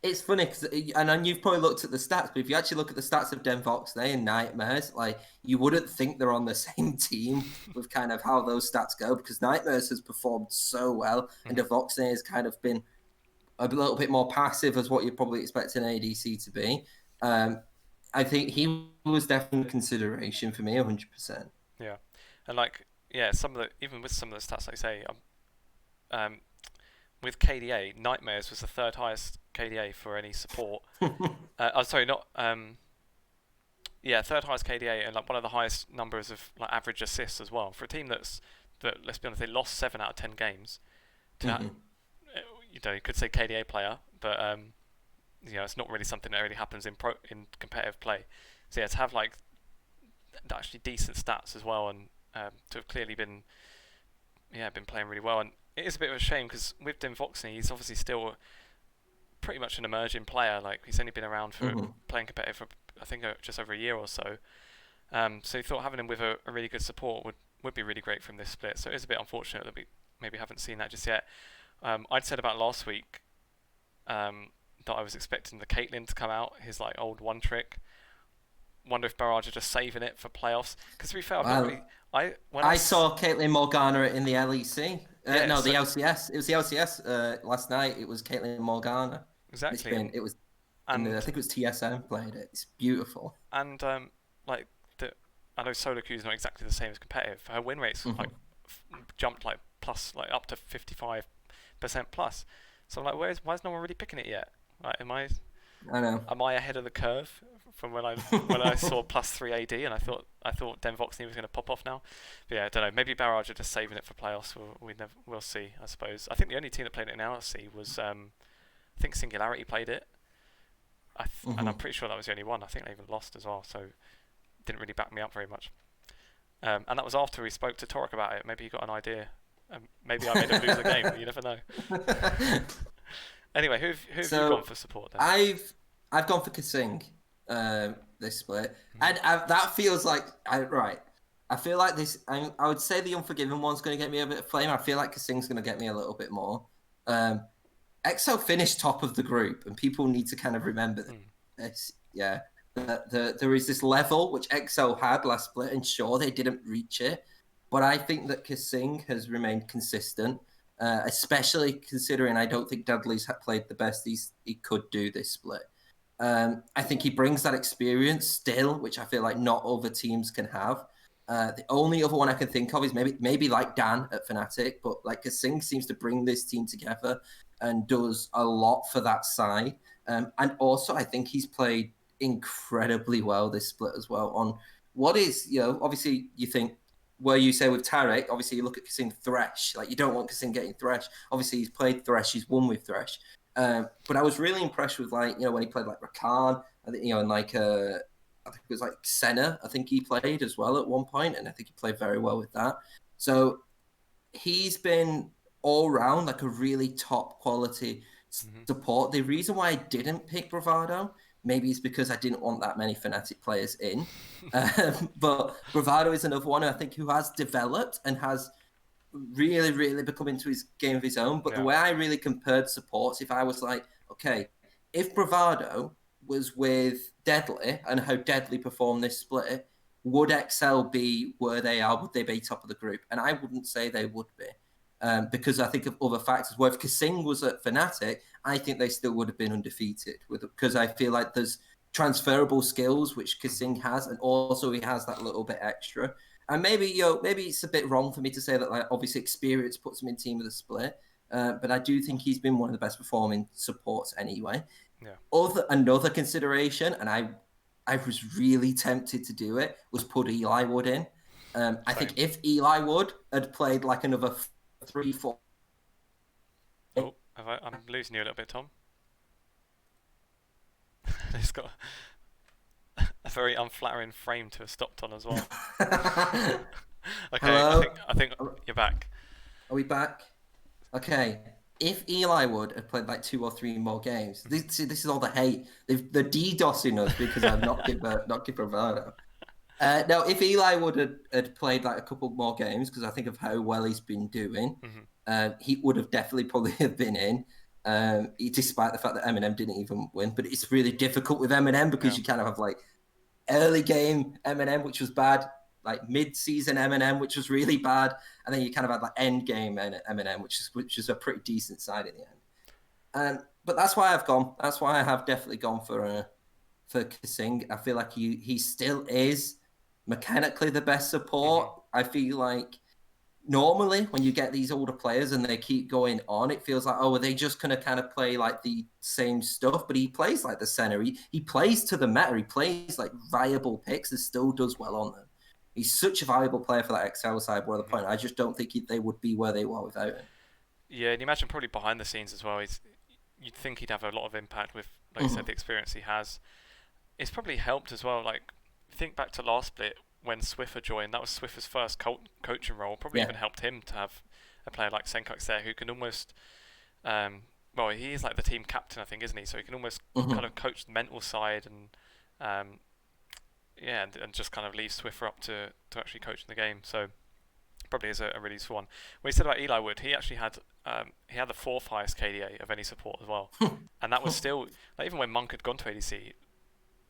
it's funny because, and you've probably looked at the stats, but if you actually look at the stats of Devoxnay and Nightmares, like you wouldn't think they're on the same team with kind of how those stats go, because Nightmares has performed so well, and Devoxnay has kind of been a little bit more passive as what you'd probably expect an ADC to be. I think he was definitely a consideration for me, 100%. Yeah, and even with some of the stats, like I say, with KDA, Nightmares was the third highest KDA for any support. I'm sorry, not Yeah, third highest KDA and like one of the highest numbers of like average assists as well for a team that let's be honest, they lost 7 out of 10 games. To you know, you could say KDA player, but you know, it's not really something that really happens in competitive play. So yeah, to have like actually decent stats as well, and to have clearly been playing really well. And it is a bit of a shame because with Denvoxney, he's obviously still pretty much an emerging player. Like he's only been around for playing competitive for I think just over a year or so. So you thought having him with a really good support would be really great from this split. So it is a bit unfortunate that we maybe haven't seen that just yet. I'd said about last week that I was expecting the Caitlyn to come out, his like old one trick. Wonder if Barrage are just saving it for playoffs. Because to be fair, I saw Caitlyn Morgana in the LEC. Yeah, no, the LCS. It was the LCS last night. It was Caitlyn Morgana. Exactly. It was. I think it was TSM played it. It's beautiful. And like I know solo queue is not exactly the same as competitive. Her win rate's like jumped like plus like up to 55% plus. So I'm like, why is no one really picking it yet? Like, I know. Am I ahead of the curve from when I saw +3 AD and I thought Denvoxney was going to pop off now? But yeah, I don't know. Maybe Barrage are just saving it for playoffs. We'll see. I suppose. I think the only team that played it in NLC was I think Singularity played it. And I'm pretty sure that was the only one. I think they even lost as well, so didn't really back me up very much. And that was after we spoke to Torek about it. Maybe he got an idea. Maybe I made him lose the game, but you never know. Anyway, who have you gone for support then? I've gone for Kasing this split, and that feels like right. I feel like this. I would say the Unforgiven one's going to get me a bit of flame. I feel like Kasing's going to get me a little bit more. EXO finished top of the group, and people need to kind of remember this. Yeah, there is this level which EXO had last split, and sure they didn't reach it, but I think that Kasing has remained consistent, especially considering I don't think Dudley's played the best he could do this split. I think he brings that experience still, which I feel like not other teams can have. The only other one I can think of is maybe like Dan at Fnatic, but like Kasing seems to bring this team together and does a lot for that side. And also, I think he's played incredibly well this split as well. On what is, obviously you think, where you say with Tarek, obviously you look at Kasing Thresh. Like, you don't want Kasing getting Thresh. Obviously, he's played Thresh, he's won with Thresh. But I was really impressed with, like, when he played like Rakan, I think, and like, I think it was like Senna, I think he played as well at one point, and I think he played very well with that. So he's been all round like a really top quality support. The reason why I didn't pick Bravado, maybe it's because I didn't want that many Fnatic players in. But Bravado is another one I think who has developed and has really, really become into his game of his own. But the way I really compared supports, if I was like, okay, if Bravado was with Deadly and how Deadly performed this split, would XL be where they are? Would they be top of the group? And I wouldn't say they would be. Because I think of other factors. Where if Kasing was at Fnatic, I think they still would have been undefeated. Because I feel like there's transferable skills which Kasing has, and also he has that little bit extra. And maybe it's a bit wrong for me to say that, like, obviously experience puts him in team of the split, but I do think he's been one of the best performing supports anyway. Yeah. Another consideration, and I was really tempted to do it, was put Eli Wood in. I think if Eli Wood had played like another 3-4. Oh, I'm losing you a little bit, Tom. He's got a very unflattering frame to have stopped on as well. Okay, hello? I think you're back. Are we back? Okay. If Eli Wood had played like 2 or 3 more games, this is all the hate. They're DDoSing us because I've not given Bravado. No, if Eli Wood had played like a couple more games, because I think of how well he's been doing, he would have definitely probably have been in. Despite the fact that MnM didn't even win, but it's really difficult with MnM because you kind of have like early game MnM, which was bad, like mid-season MnM, which was really bad, and then you kind of had like end game MnM, which is a pretty decent side in the end. But that's why I've gone. That's why I have definitely gone for Kasing. I feel like he still is mechanically the best support. I feel like normally when you get these older players and they keep going on, it feels like, oh, are they just going to kind of play like the same stuff? But he plays like the center. He plays to the meta. He plays like viable picks and still does well on them. He's such a valuable player for that Excel side. Where the point, I just don't think they would be where they were without him. Yeah, and you imagine probably behind the scenes as well. You'd think he'd have a lot of impact with, like you said, the experience he has. It's probably helped as well. Like, think back to last split when Swiffer joined. That was Swiffer's first coaching role. Probably even helped him to have a player like Senkux there who can almost, well, he is like the team captain, I think, isn't he? So he can almost kind of coach the mental side and, and just kind of leave Swiffer up to actually coaching the game. So probably is a really useful one. When he said about Eli Wood, he actually had the fourth highest KDA of any support as well, and that was still like, even when Monk had gone to ADC,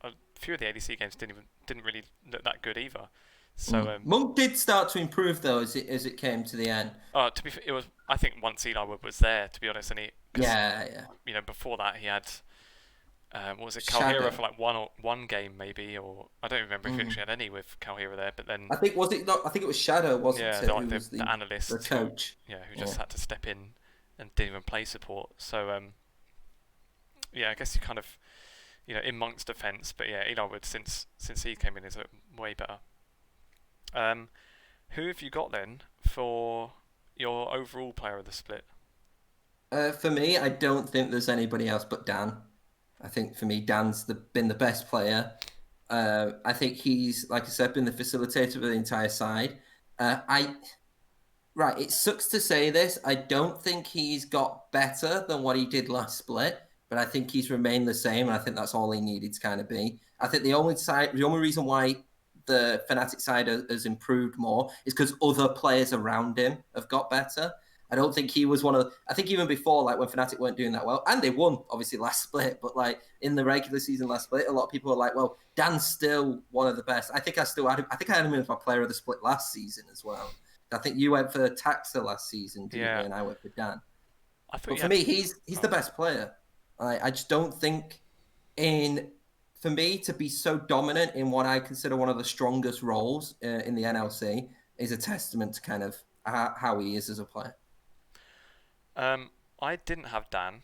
a few of the ADC games didn't really look that good either. So Monk did start to improve though as it came to the end. To be fair, it was, I think, once Eli Wood was there, to be honest, and you know, before that he had what was it, Kalhira for like one game maybe, or I don't remember if he actually had any with Kalhira there. But then I think it was Shadow, wasn't it? Like the analyst, the coach, who just had to step in and didn't even play support. So I guess you kind of, you know, in Monk's defence, but yeah, Eli Wood since he came in is way better. Who have you got then for your overall player of the split? For me, I don't think there's anybody else but Dan. I think for me, Dan's been the best player. I think he's, like I said, been the facilitator for the entire side. It sucks to say this. I don't think he's got better than what he did last split, but I think he's remained the same, and I think that's all he needed to kind of be. I think the only reason why the Fnatic side has improved more is because other players around him have got better. I don't think he was I think even before, like when Fnatic weren't doing that well, and they won obviously last split, but like in the regular season last split, a lot of people were like, well, Dan's still one of the best. I think I had him as my player of the split last season as well. I think you went for Taxa last season, didn't you? And I went for Dan. But for me, he's the best player. I just don't think for me to be so dominant in what I consider one of the strongest roles in the NLC is a testament to kind of how he is as a player. I didn't have Dan.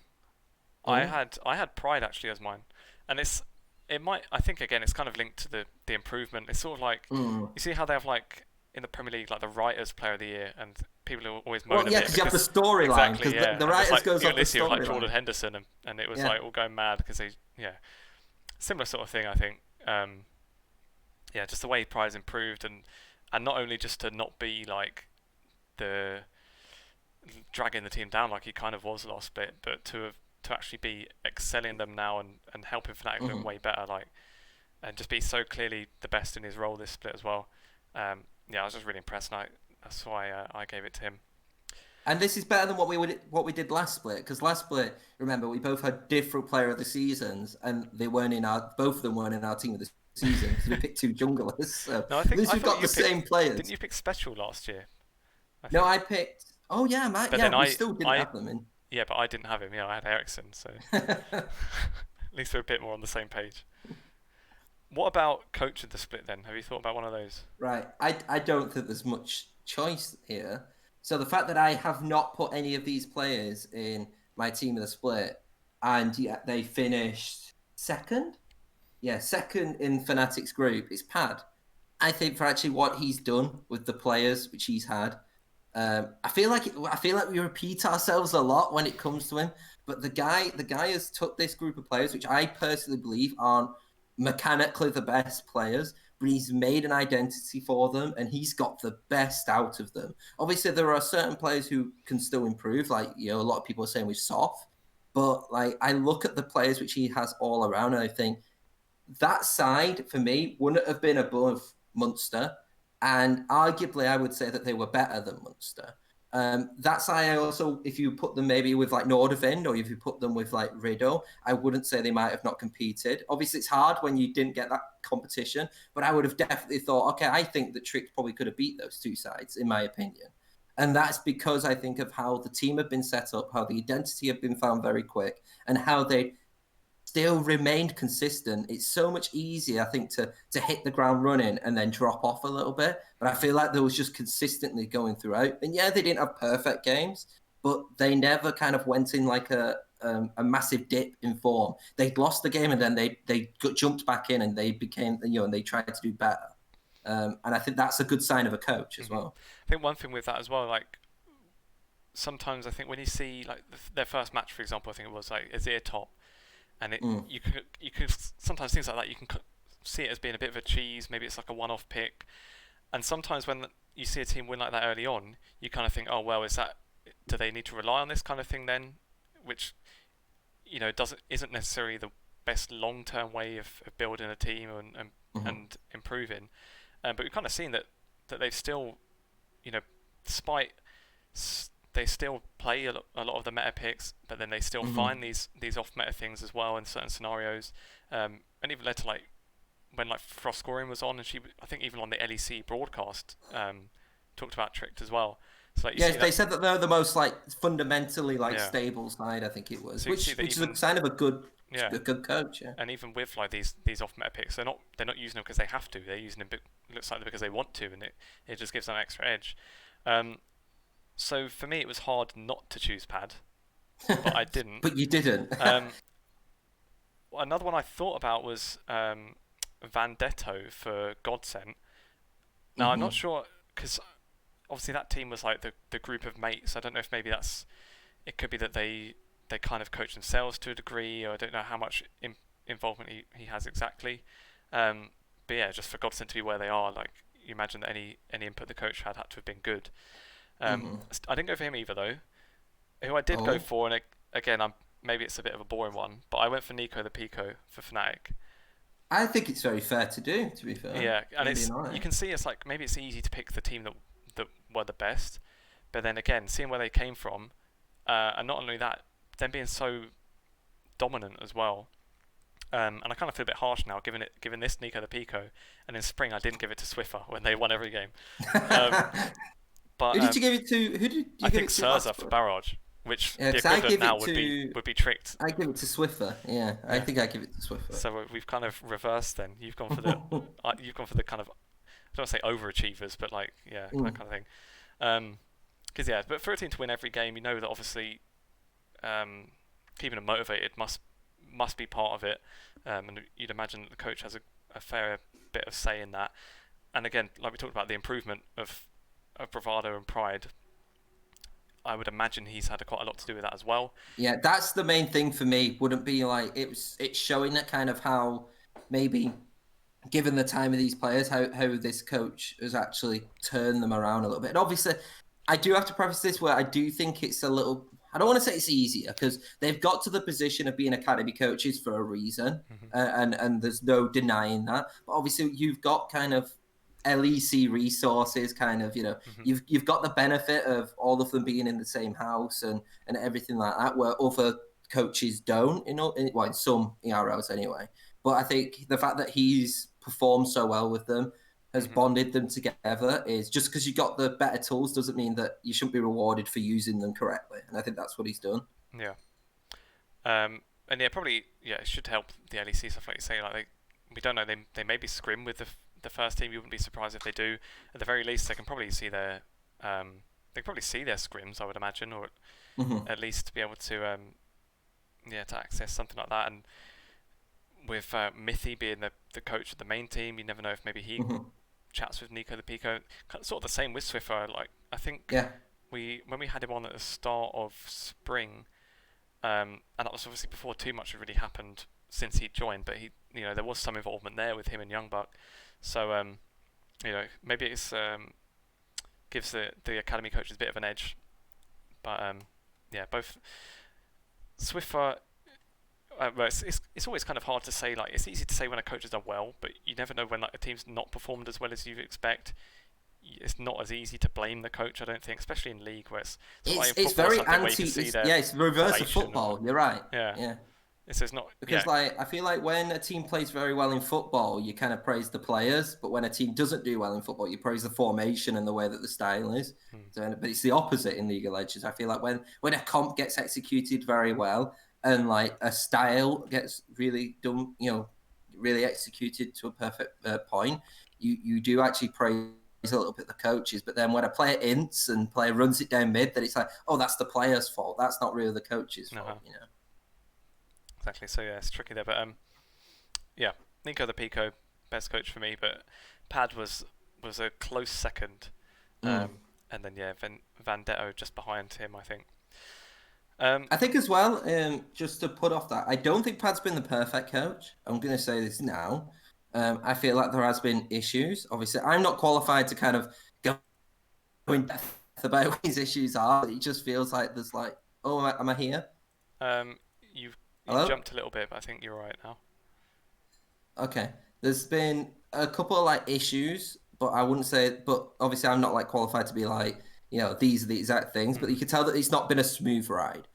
I had Pride actually as mine, and I think again it's kind of linked to the improvement. It's sort of like you see how they have like in the Premier League like the writers' player of the year, and people are always moaning because you have the storyline. Exactly, the writers like, goes off the storyline. Like Jordan Henderson, and it was like all going mad because similar sort of thing. I think just the way Pride has improved, and not only just to not be like the dragging the team down like he kind of was last split, but to actually be excelling them now and helping Fnatic look way better, like, and just be so clearly the best in his role this split as well. I was just really impressed, and that's why I gave it to him. And this is better than what we did last split, because last split, remember, we both had different player of the seasons, and both of them weren't in our team of the season because we picked two junglers. So no, I think we've got the same players. Didn't you pick Special last year? I picked. Oh yeah, Matt. But yeah, we still didn't have them in. Yeah, but I didn't have him. Yeah, I had Ericsson, so at least we're a bit more on the same page. What about coach of the split then? Have you thought about one of those? Right. I don't think there's much choice here. So the fact that I have not put any of these players in my team of the split, and yet they finished second. Yeah, second in Fnatic's group is Pad. I think for actually what he's done with the players which he's had. I feel like we repeat ourselves a lot when it comes to him, but the guy has took this group of players, which I personally believe aren't mechanically the best players, but he's made an identity for them, and he's got the best out of them. Obviously, there are certain players who can still improve, like, you know, a lot of people are saying with Soft, but like I look at the players which he has all around, and I think that side for me wouldn't have been above Munster. And arguably, I would say that they were better than Munster. That's why I also, if you put them maybe with like Nordavind, or if you put them with like Riddle, I wouldn't say they might have not competed. Obviously, it's hard when you didn't get that competition, but I would have definitely thought, okay, I think that Trick probably could have beat those two sides, in my opinion. And that's because I think of how the team had been set up, how the identity had been found very quick, and how they still remained consistent. It's so much easier, I think, to hit the ground running and then drop off a little bit. But I feel like they was just consistently going throughout. And yeah, they didn't have perfect games, but they never kind of went in like a massive dip in form. They'd lost the game and then they jumped back in and they became, and they tried to do better. And I think that's a good sign of a coach as well. I think one thing with that as well, like sometimes I think when you see like their first match, for example, I think it was like Azir top, and you could sometimes things like that you can see it as being a bit of a cheese. Maybe it's like a one-off pick, and sometimes when you see a team win like that early on, you kind of think, oh well, do they need to rely on this kind of thing then, which isn't necessarily the best long-term way of building a team and improving. But we've kind of seen that they've still, despite they still play a lot of the meta picks, but then they still find these off-meta things as well in certain scenarios, and even led to like when like Frost Scoring was on, and I think even on the LEC broadcast talked about Tricked as well. So, like, they said that they're the most like fundamentally stable side. I think it was, which is a sign of a good coach. Yeah. And even with like these off-meta picks, they're not using them because they have to. They're using them looks like because they want to, and it just gives them an extra edge. So for me, it was hard not to choose Pad, but I didn't. But you didn't. Another one I thought about was Vendetto for Godsent. Now I'm not sure because obviously that team was like the group of mates. I don't know if maybe it could be that they kind of coach themselves to a degree, or I don't know how much involvement he has exactly. But yeah, just for Godsent to be where they are, like you imagine that any input the coach had to have been good. I didn't go for him either though. Who I did go for, and again, maybe it's a bit of a boring one, but I went for Nico the Pico for Fnatic. I think it's very fair to do, to be fair. Yeah, and you can see it's like maybe it's easy to pick the team that were the best, but then again, seeing where they came from, and not only that, them being so dominant as well. And I kind of feel a bit harsh now, giving this Nico the Pico, and in spring I didn't give it to Swiffer when they won every game. But who did you give it to? Who did you I think Surza for Barrage, which the equivalent now would be Tricked. I give it to Swiffer. Yeah, I think I give it to Swiffer. So we've kind of reversed then. You've gone for the kind of, I don't want to say overachievers, but like that kind of thing. Because but for a team to win every game, you know that obviously keeping them motivated must be part of it, and you'd imagine that the coach has a fair bit of say in that. And again, like we talked about, the improvement of bravado and pride, I would imagine he's had quite a lot to do with that as well. Yeah, that's the main thing for me. Wouldn't be like it's showing that kind of how maybe given the time of these players, how this coach has actually turned them around a little bit. And obviously, I do have to preface this where I do think it's a little. I don't want to say it's easier because they've got to the position of being academy coaches for a reason, and there's no denying that. But obviously, you've got kind of LEC resources, kind of, you've got the benefit of all of them being in the same house and everything like that, where other coaches don't, in some ERLs anyway. But I think the fact that he's performed so well with them has bonded them together. Is just because you got the better tools doesn't mean that you shouldn't be rewarded for using them correctly. And I think that's what he's done. Yeah. And yeah, probably, it should help the LEC stuff, like you say. Like we don't know, they may be scrim with the first team. You wouldn't be surprised if they do. At the very least, they can probably see their scrims, I would imagine, or at least be able to to access something like that. And with Mithy being the coach of the main team, you never know if maybe he chats with Nico the Pico. Sort of the same with Swiffer. Like I think when we had him on at the start of spring, and that was obviously before too much had really happened since he joined, but there was some involvement there with him and Youngbuck. So maybe it's gives the academy coaches a bit of an edge. But both Swiffer. It's always kind of hard to say. Like it's easy to say when a coach has done well, but you never know when like a team's not performed as well as you expect. It's not as easy to blame the coach, I don't think, especially in league where it's very anti. It's reverse of football. You're right. Yeah. It's not because I feel like when a team plays very well in football, you kind of praise the players, but when a team doesn't do well in football, you praise the formation and the way that the style is. But it's the opposite in League of Legends. I feel like when a comp gets executed very well, and like a style gets really done, really executed to a perfect point, you do actually praise a little bit the coaches. But then when a player ints and player runs it down mid, then it's like, oh, that's the player's fault. That's not really the coach's fault, Exactly. So yeah, it's tricky there, but yeah, Nico the Pico, best coach for me, but Pad was a close second, and then yeah, Vendetto just behind him, I think. I think as well, just to put off that, I don't think Pad's been the perfect coach. I'm going to say this now. I feel like there has been issues. Obviously, I'm not qualified to kind of go in depth about what his issues are. It just feels like there's like, oh, am I here? You've Hello? jumped a little bit, but I think you're right now. Okay. There's been a couple of like issues, but I wouldn't say. But obviously, I'm not like qualified to be like, these are the exact things. But you can tell that it's not been a smooth ride.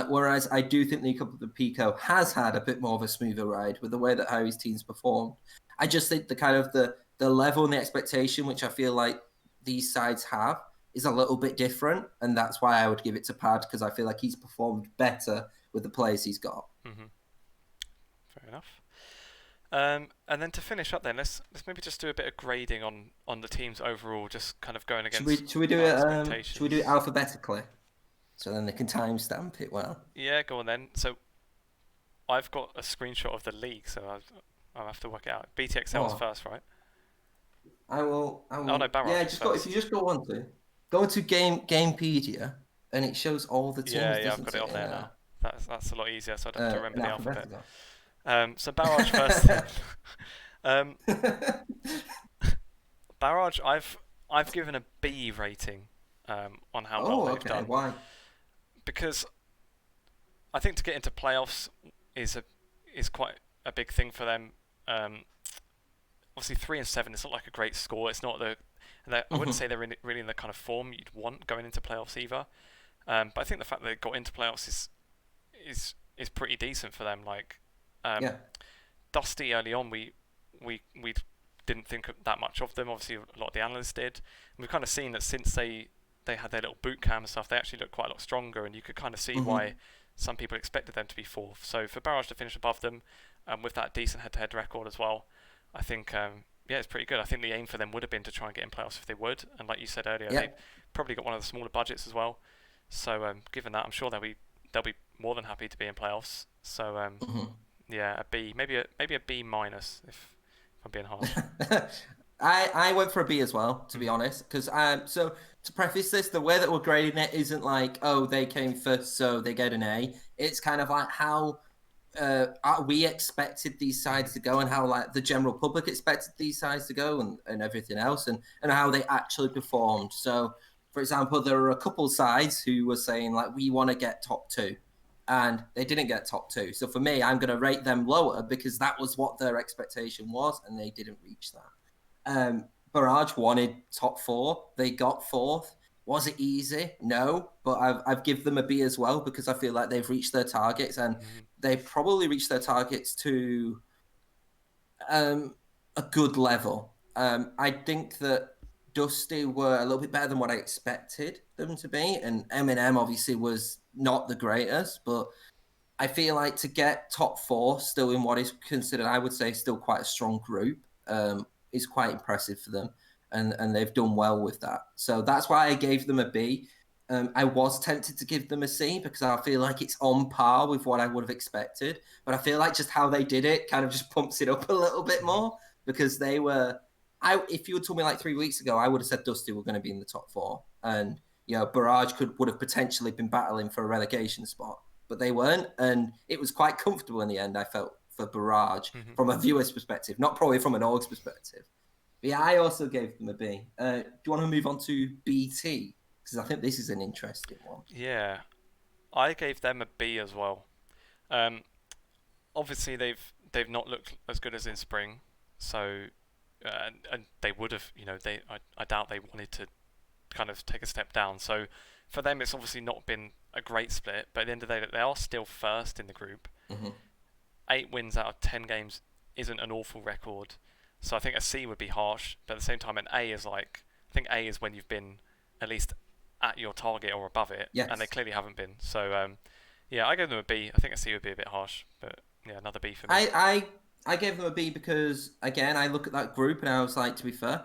Whereas I do think the Cup of the Pico has had a bit more of a smoother ride with the way that how his team's performed. I just think the kind of the level and the expectation, which I feel like these sides have, is a little bit different, and that's why I would give it to Pad, because I feel like he's performed better with the players he's got. Fair enough. And then to finish up, then let's maybe just do a bit of grading on the teams overall, just kind of going against. Should we do it? Should we do it alphabetically? So then they can timestamp it well. Yeah, go on then. So I've got a screenshot of the league, so I'll have to work it out. BTXL's first, right? I will. Oh no, Barrage. Yeah, if you just go into Gamepedia, and it shows all the teams. Yeah, I've got it on there now. That's a lot easier, so I don't have to remember the alphabet. So Barrage first. Barrage, I've given a B rating on how well they've done. Why? Because I think to get into playoffs is quite a big thing for them. Obviously 3-7 is not like a great score. It's not I wouldn't say they're really in the kind of form you'd want going into playoffs either. But I think the fact that they got into playoffs is pretty decent for them. Like Dusty early on, we didn't think that much of them. Obviously, a lot of the analysts did. And we've kind of seen that since they had their little boot camp and stuff, they actually look quite a lot stronger, and you could kind of see why some people expected them to be fourth. So for Barrage to finish above them, with that decent head-to-head record as well, I think it's pretty good. I think the aim for them would have been to try and get in playoffs if they would, and like you said earlier, they probably got one of the smaller budgets as well. So given that, I'm sure they'll be more than happy to be in playoffs. So a B, maybe a B minus if I'm being harsh. I went for a B as well, to be honest, because so to preface this, the way that we're grading it isn't like, oh, they came first, so they get an A. It's kind of like how we expected these sides to go, and how like the general public expected these sides to go, and everything else, and how they actually performed. So, for example, there were a couple sides who were saying like, we want to get top 2, and they didn't get top 2. So for me, I'm going to rate them lower because that was what their expectation was, and they didn't reach that. Barrage wanted top 4. They got 4th. Was it easy? No, but I've given them a B as well, because I feel like they've reached their targets, and they probably reached their targets to a good level. I think that Dusty were a little bit better than what I expected them to be, and MnM obviously was not the greatest, but I feel like to get top 4 still in what is considered, I would say, still quite a strong group, is quite impressive for them, and they've done well with that. So that's why I gave them a B. I was tempted to give them a C because I feel like it's on par with what I would have expected, but I feel like just how they did it kind of just pumps it up a little bit more, because they were... if you had told me like 3 weeks ago, I would have said Dusty were going to be in the top 4, and Barrage would have potentially been battling for a relegation spot, but they weren't, and it was quite comfortable in the end, I felt, for Barrage from a viewer's perspective, not probably from an org's perspective. But yeah, I also gave them a B. Do you want to move on to BT? Because I think this is an interesting one. Yeah, I gave them a B as well. Obviously, they've not looked as good as in spring, so and they would have, I doubt they wanted to kind of take a step down. So for them, it's obviously not been a great split, but at the end of the day, they are still first in the group. 8 wins out of 10 games isn't an awful record. So I think a C would be harsh, but at the same time, an A is like, I think A is when you've been at least at your target or above it, and they clearly haven't been. So Yeah, I gave them a B. I think a C would be a bit harsh, but yeah, another B for me. I gave them a B because again I look at that group and I was like, to be fair,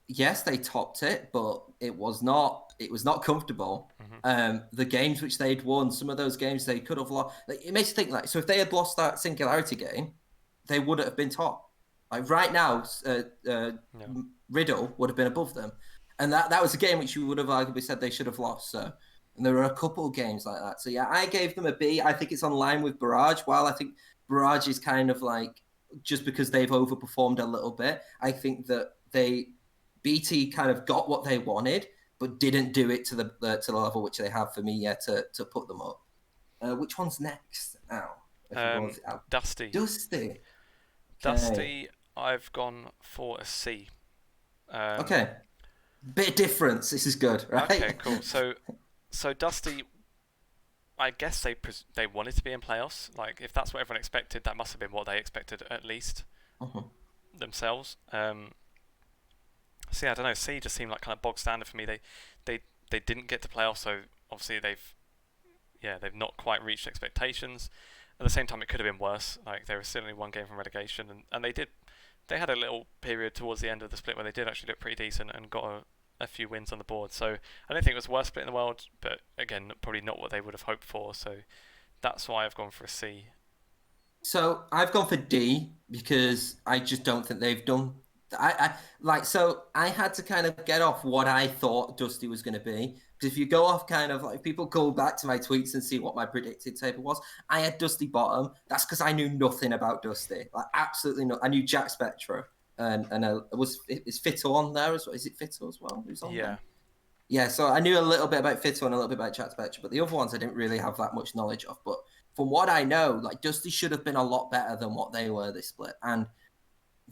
yes they topped it, but it was not comfortable. Hmm. The games which they'd won, some of those games they could have lost. Like, it makes you think like, so if they had lost that Singularity game, they wouldn't have been top. Like right now, Yeah. Riddle would have been above them, and that was a game which you would have arguably said they should have lost. So. And there were a couple of games like that. So yeah, I gave them a B. I think it's on line with Barrage. While I think Barrage is kind of like just because they've overperformed a little bit, I think that BT kind of got what they wanted, but didn't do it to the level which they have for me yet to put them up. Which one's next now? Dusty. Dusty. Dusty, I've gone for a C. Okay. Bit of difference. This is good, right? Okay, cool. So Dusty, I guess they wanted to be in playoffs. Like, if that's what everyone expected, that must have been what they expected at least themselves. So yeah, I don't know. C just seemed like kind of bog standard for me. They didn't get to playoffs, so obviously they've not quite reached expectations. At the same time, it could have been worse. Like, they were still only one game from relegation, and they had a little period towards the end of the split where they did actually look pretty decent and got a few wins on the board. So I don't think it was the worst split in the world, but again, probably not what they would have hoped for. So that's why I've gone for a C. So I've gone for D because I just don't think they've done. I had to kind of get off what I thought Dusty was going to be. Because if you go off kind of like, people go back to my tweets and see what my predicted table was, I had Dusty bottom. That's because I knew nothing about Dusty, like absolutely not. I knew Jack Spectra, and is Fitto on there as well? Is it Fitto as well? Who's on there? Yeah, so I knew a little bit about Fitto and a little bit about Jack Spectra, but the other ones I didn't really have that much knowledge of. But from what I know, like Dusty should have been a lot better than what they were this split, and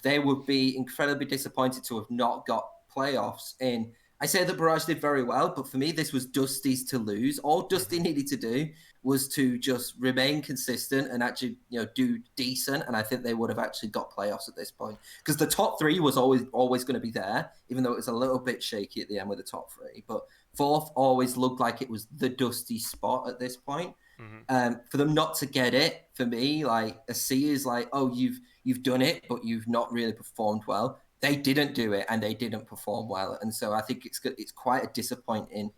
they would be incredibly disappointed to have not got playoffs in. I say that Barrage did very well, but for me, this was Dusty's to lose. All Dusty needed to do was to just remain consistent and actually, do decent. And I think they would have actually got playoffs at this point because the top three was always going to be there, even though it was a little bit shaky at the end with the top three. But fourth always looked like it was the Dusty spot at this point. For them not to get it, for me, like a C is like, oh, you've done it, but you've not really performed well. They didn't do it, and they didn't perform well, and so I think it's quite a disappointing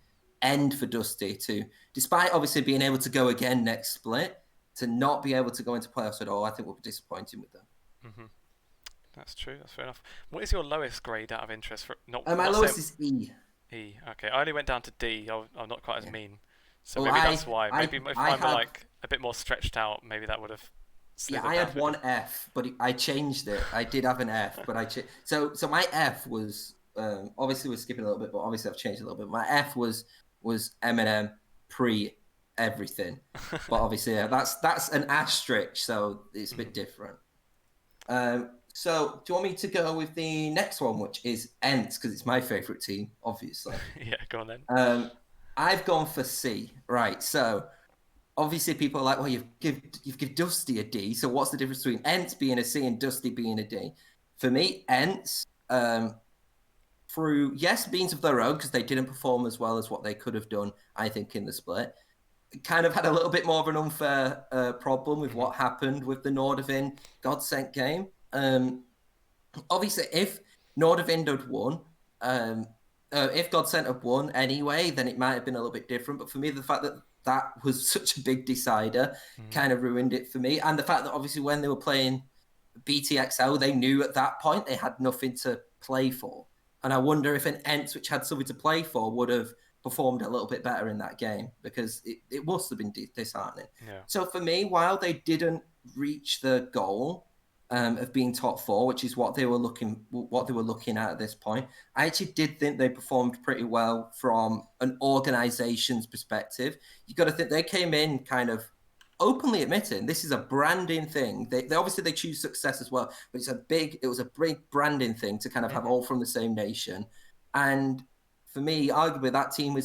end for Dusty to, despite obviously being able to go again next split, to not be able to go into playoffs at all. I think will be disappointing with them. That's true. That's fair enough. What is your lowest grade out of interest? My lowest is E. E. Okay, I only went down to D. I'm not quite as mean. So maybe that's why. Maybe if I were like a bit more stretched out, maybe that would have. Yeah, I had one F, but I changed it. I did have an F, but so my F was obviously we're skipping a little bit, but obviously I've changed a little bit. My F was MnM pre everything, but obviously that's an asterisk, so it's a bit different. So do you want me to go with the next one, which is ENCE, because it's my favorite team, obviously. Yeah, go on then. I've gone for C. Right, so obviously people are like, well, you've give Dusty a D, so what's the difference between ENCE being a C and Dusty being a D? For me, ENCE, through, yes, means of their own, because they didn't perform as well as what they could have done, I think, in the split, kind of had a little bit more of an unfair problem with what happened with the Nordavind Godsent game. Obviously, if Nordavind had won, if Godsent had won anyway, then it might have been a little bit different. But for me, the fact that that was such a big decider kind of ruined it for me. And the fact that obviously when they were playing BTXL, they knew at that point they had nothing to play for. And I wonder if an ENCE, which had something to play for, would have performed a little bit better in that game, because it must have been disheartening. Yeah. So for me, while they didn't reach the goal of being top four, which is what they were looking at this point, I actually did think they performed pretty well from an organization's perspective. You got to think they came in kind of openly admitting this is a branding thing. They obviously they choose success as well, but it was a big branding thing to kind of have all from the same nation. And for me, arguably that team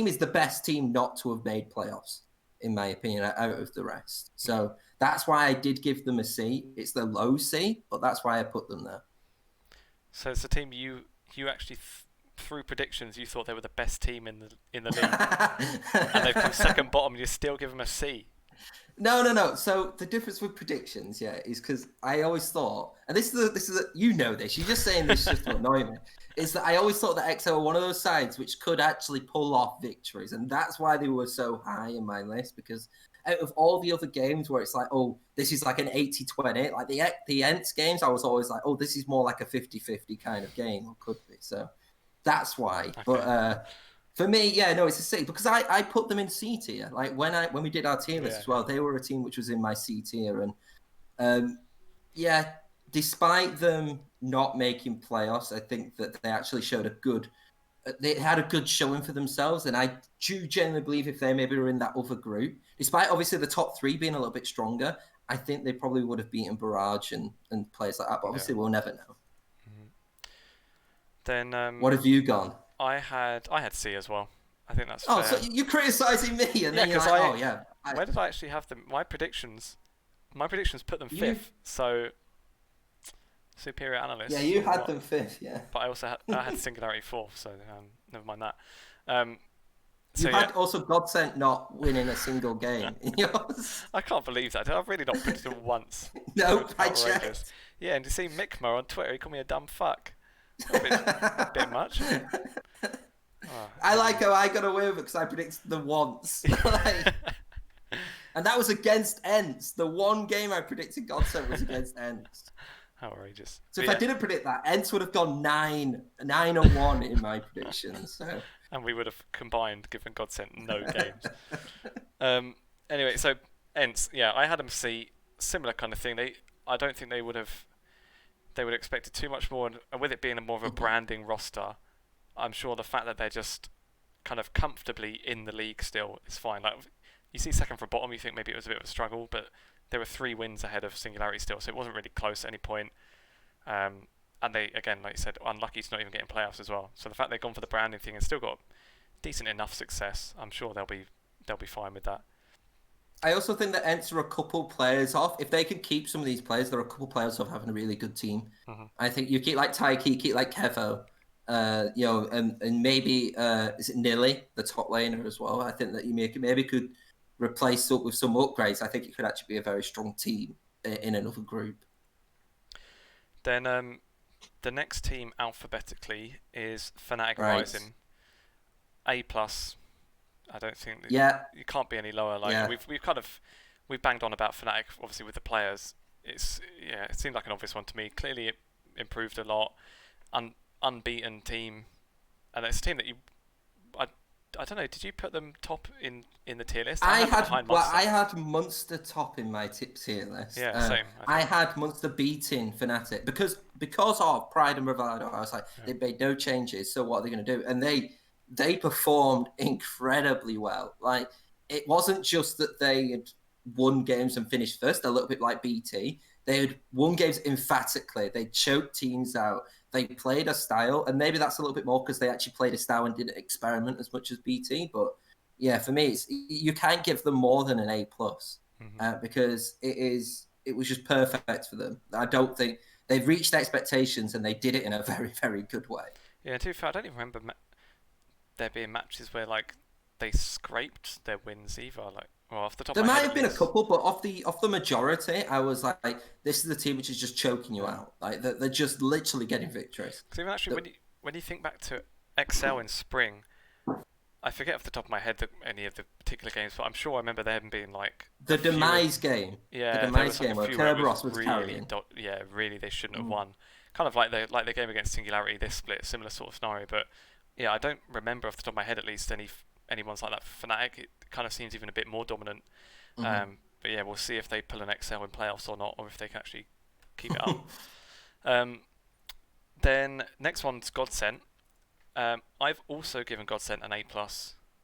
is the best team not to have made playoffs, in my opinion, out of the rest. So that's why I did give them a C. It's the low C, but that's why I put them there. So it's a team you actually through predictions you thought they were the best team in the league, and they've come second bottom. And you still give them a C. No. So the difference with predictions, is because I always thought, and this is you know this. You're just saying this just to annoy me. Is that I always thought that XL were one of those sides which could actually pull off victories, and that's why they were so high in my list. Because out of all the other games where it's like, oh, this is like an 80-20, like the ENCE games, I was always like, oh, this is more like a 50-50 kind of game, or could be. So that's why. Okay. But for me, it's a C because I put them in C tier. Like when we did our tier list as well, they were a team which was in my C tier, and despite them not making playoffs, I think that they actually showed they had a good showing for themselves, and I do genuinely believe if they maybe were in that other group, despite obviously the top three being a little bit stronger, I think they probably would have beaten Barrage and players like that. But obviously, we'll never know. Then what have you gone? I had C as well. I think that's fair. So you're criticising me, and then you're like, where did I actually have them? My predictions put them fifth. So superior analyst. Yeah, you had them fifth. Yeah. But I also had Singularity fourth. So never mind that. You had also Godsent not winning a single game in yours. I can't believe that. I've really not predicted them once. No, I checked. Yeah, and to see Mickmer on Twitter, he called me a dumb fuck. A bit much. I like how I got away with it because I predicted them once. And that was against ENCE. The one game I predicted Godsent was against ENCE. How outrageous. So if I didn't predict that, ENCE would have gone 9-1 in my predictions. So. And we would have combined, given Godsent no games. Anyway, so ENCE, I had them C. Similar kind of thing. I don't think they would have expected too much more, and with it being more of a branding roster, I'm sure the fact that they're just kind of comfortably in the league still is fine. Like you see second from bottom, you think maybe it was a bit of a struggle, but there were 3 wins ahead of Singularity still, so it wasn't really close at any point. And they, again, like you said, unlucky to not even get in playoffs as well. So the fact they've gone for the branding thing and still got decent enough success, I'm sure they'll be fine with that. I also think that ENCE are a couple players off. If they can keep some of these players, they're a couple players off having a really good team. Mm-hmm. I think you keep like Taiki, you keep like Kevo, and maybe is it Nilly, the top laner as well. I think that you maybe could replace up with some upgrades. I think it could actually be a very strong team in another group. Then the next team alphabetically is Fnatic Rising. A+. I don't think you can't be any lower. Like we've banged on about Fnatic, obviously with the players. It seemed like an obvious one to me. Clearly, it improved a lot. Unbeaten team, and it's a team that I don't know. Did you put them top in the tier list? I had Munster top in my tier list. Yeah, same. I had Munster beating Fnatic because of pride and bravado. I was like, they made no changes. So what are they going to do? And they performed incredibly well. Like it wasn't just that they had won games and finished first. A little bit like BT, they had won games emphatically. They choked teams out. They played a style, and maybe that's a little bit more because they actually played a style and didn't experiment as much as BT. But yeah, for me, you can't give them more than an A+, because it was just perfect for them. I don't think they've reached expectations, and they did it in a very, very good way. Yeah, to be fair, I don't even remember there being matches where like they scraped their wins either. Like, well, off the top there of my might head, have been a couple, but off the majority, I was like, this is the team which is just choking you out. Like they're just literally getting victories. Because even actually, when you think back to XL in spring, I forget off the top of my head any of the particular games, but I'm sure I remember them being like the demise game. Yeah, the demise game where Kerberos was really carrying. Really, they shouldn't have won. Kind of like the game against Singularity, this split, similar sort of scenario. But yeah, I don't remember off the top of my head at least any ones like that. Fnatic, it kind of seems even a bit more dominant. But yeah, we'll see if they pull an XL in playoffs or not, or if they can actually keep it up. Then next one's Godsent. I've also given Godsent an A+.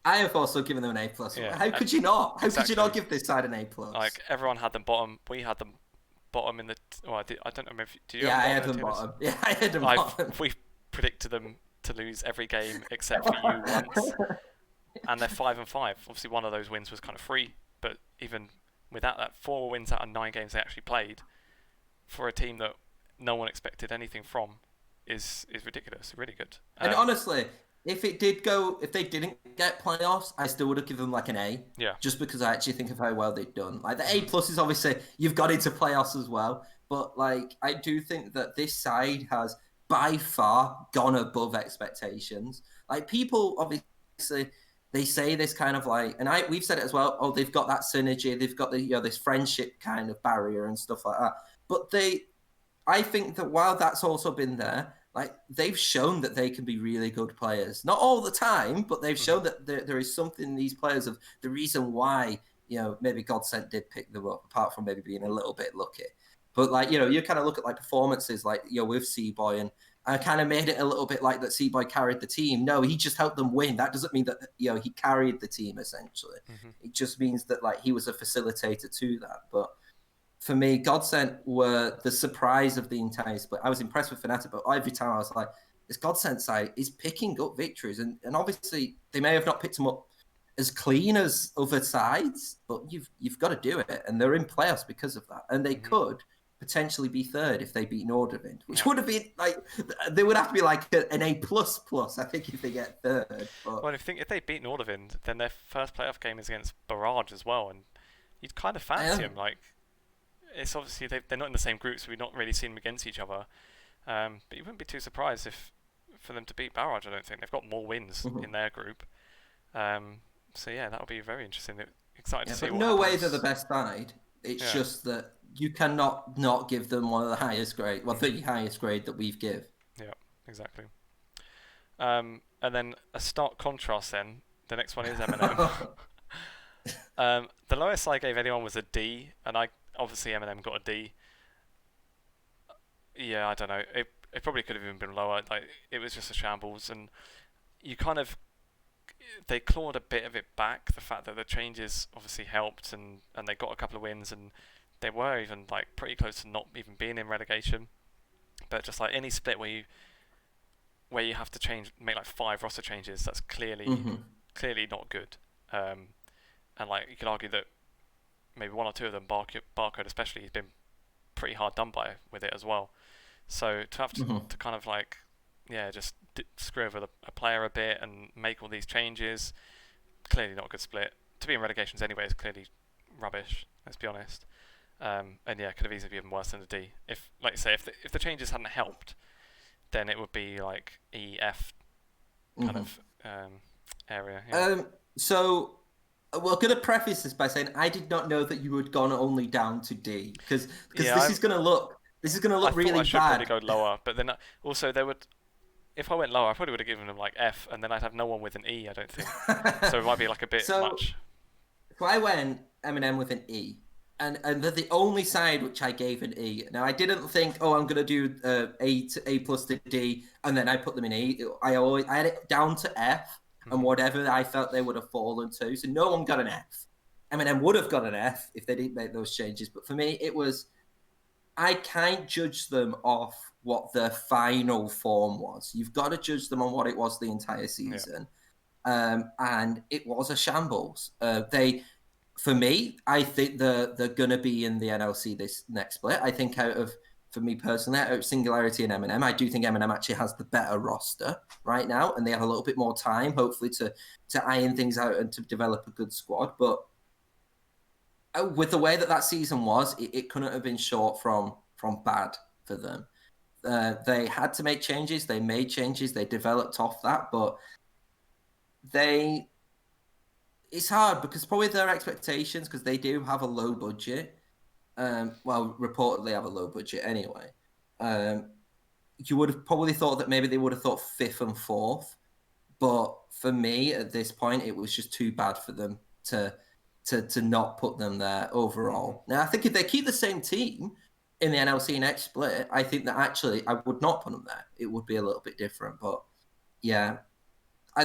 I have also given them an A+. Yeah, how could you not? How could you not give this side an A+? Like everyone had them bottom. We had them bottom in the. I don't know if did you. Yeah, I had them bottom. Yeah, I had them bottom. We predicted them to lose every game except for you once, and they're 5-5. Obviously, one of those wins was kind of free, but even without that, 4 wins out of 9 games they actually played for a team that no one expected anything from is ridiculous. Really good. And honestly, if they didn't get playoffs, I still would have given them like an A. Yeah. Just because I actually think of how well they've done. Like the A Mhm. plus is obviously you've got into playoffs as well, but like I do think that this side has by far gone above expectations. Like people obviously they say this kind of like, and we've said it as well. Oh, they've got that synergy, they've got the this friendship kind of barrier and stuff like that. But I think that while that's also been there, like they've shown that they can be really good players. Not all the time, but they've Mhm. shown that there is something in these players of the reason why, maybe Godsent did pick them up, apart from maybe being a little bit lucky. But like, you kind of look at like performances like, with C-Boy, and I kind of made it a little bit like that C-Boy carried the team. No, he just helped them win. That doesn't mean that, he carried the team essentially. Mhm. It just means that like he was a facilitator to that. But for me, Godsent were the surprise of the entire split. I was impressed with Fnatic, but every time I was like, this Godsent side is picking up victories. And obviously, they may have not picked them up as clean as other sides, but you've got to do it. And they're in playoffs because of that. And they Mhm. could potentially be third if they beat Nordavind, which Yeah. would have been like, they would have to be like an A++, I think, if they get third. But Well, if they beat Nordavind, then their first playoff game is against Barrage as well, and you'd kind of fancy them. Like, it's obviously they're not in the same group, so we've not really seen them against each other. But you wouldn't be too surprised for them to beat Barrage. I don't think they've got more wins in their group. So yeah, that'll be very interesting. Excited to see but what no happens. way they're the best side. It's Yeah, just that you cannot not give them one of the highest grade, the highest grade that we've give. yeah, exactly. And then a stark contrast. Then the next one is MnM. The lowest I gave anyone was a D, and obviously MnM got a D. Yeah, I don't know. It probably could have even been lower. Like, it was just a shambles, and you kind of they clawed a bit of it back. The fact that the changes obviously helped, and they got a couple of wins, and they were even like pretty close to not even being in relegation. But just like any split where you have to make like 5 roster changes, that's clearly not good. And like you could argue that maybe one or two of them, Barcode especially, he's been pretty hard done by with it as well. So to have to kind of like, yeah, just screw over a player a bit and make all these changes, clearly not a good split. To be in relegations anyway is clearly rubbish, let's be honest. And yeah, could have easily been worse than a D. If, like you say, if the changes hadn't helped, then it would be like E, F kind of area. Yeah. So we're going to preface this by saying I did not know that you had gone only down to D, because Yeah, this is going to look I really thought I should probably bad. go lower, but then also there would, if I went lower, I probably would have given them like F, and then I'd have no one with an E. I don't think. So it might be like a bit So much. I went MnM with an E. And they're the only side which I gave an E. Now I didn't think, oh, I'm gonna do A plus to D, and then I put them in E. I had it down to F, and whatever I felt they would have fallen to. So no one got an F. MnM would have got an F if they didn't make those changes. But for me, it was, I can't judge them off what their final form was. You've got to judge them on what it was the entire season. Yeah. And it was a shambles. For me, I think they're going to be in the NLC this next split. I think for me personally, out of Singularity and MnM, I do think MnM actually has the better roster right now, and they have a little bit more time, hopefully, to iron things out and to develop a good squad. But with the way that season was, it couldn't have been short from bad for them. They had to make changes. They made changes. They developed off that, but it's hard because probably their expectations, because they do have a low budget. Well, reportedly have a low budget anyway. You would have probably thought that maybe they would have thought 5th and 4th, but for me at this point, it was just too bad for them to not put them there overall. Now, I think if they keep the same team in the NLC next split, I think that actually I would not put them there. It would be a little bit different, but yeah.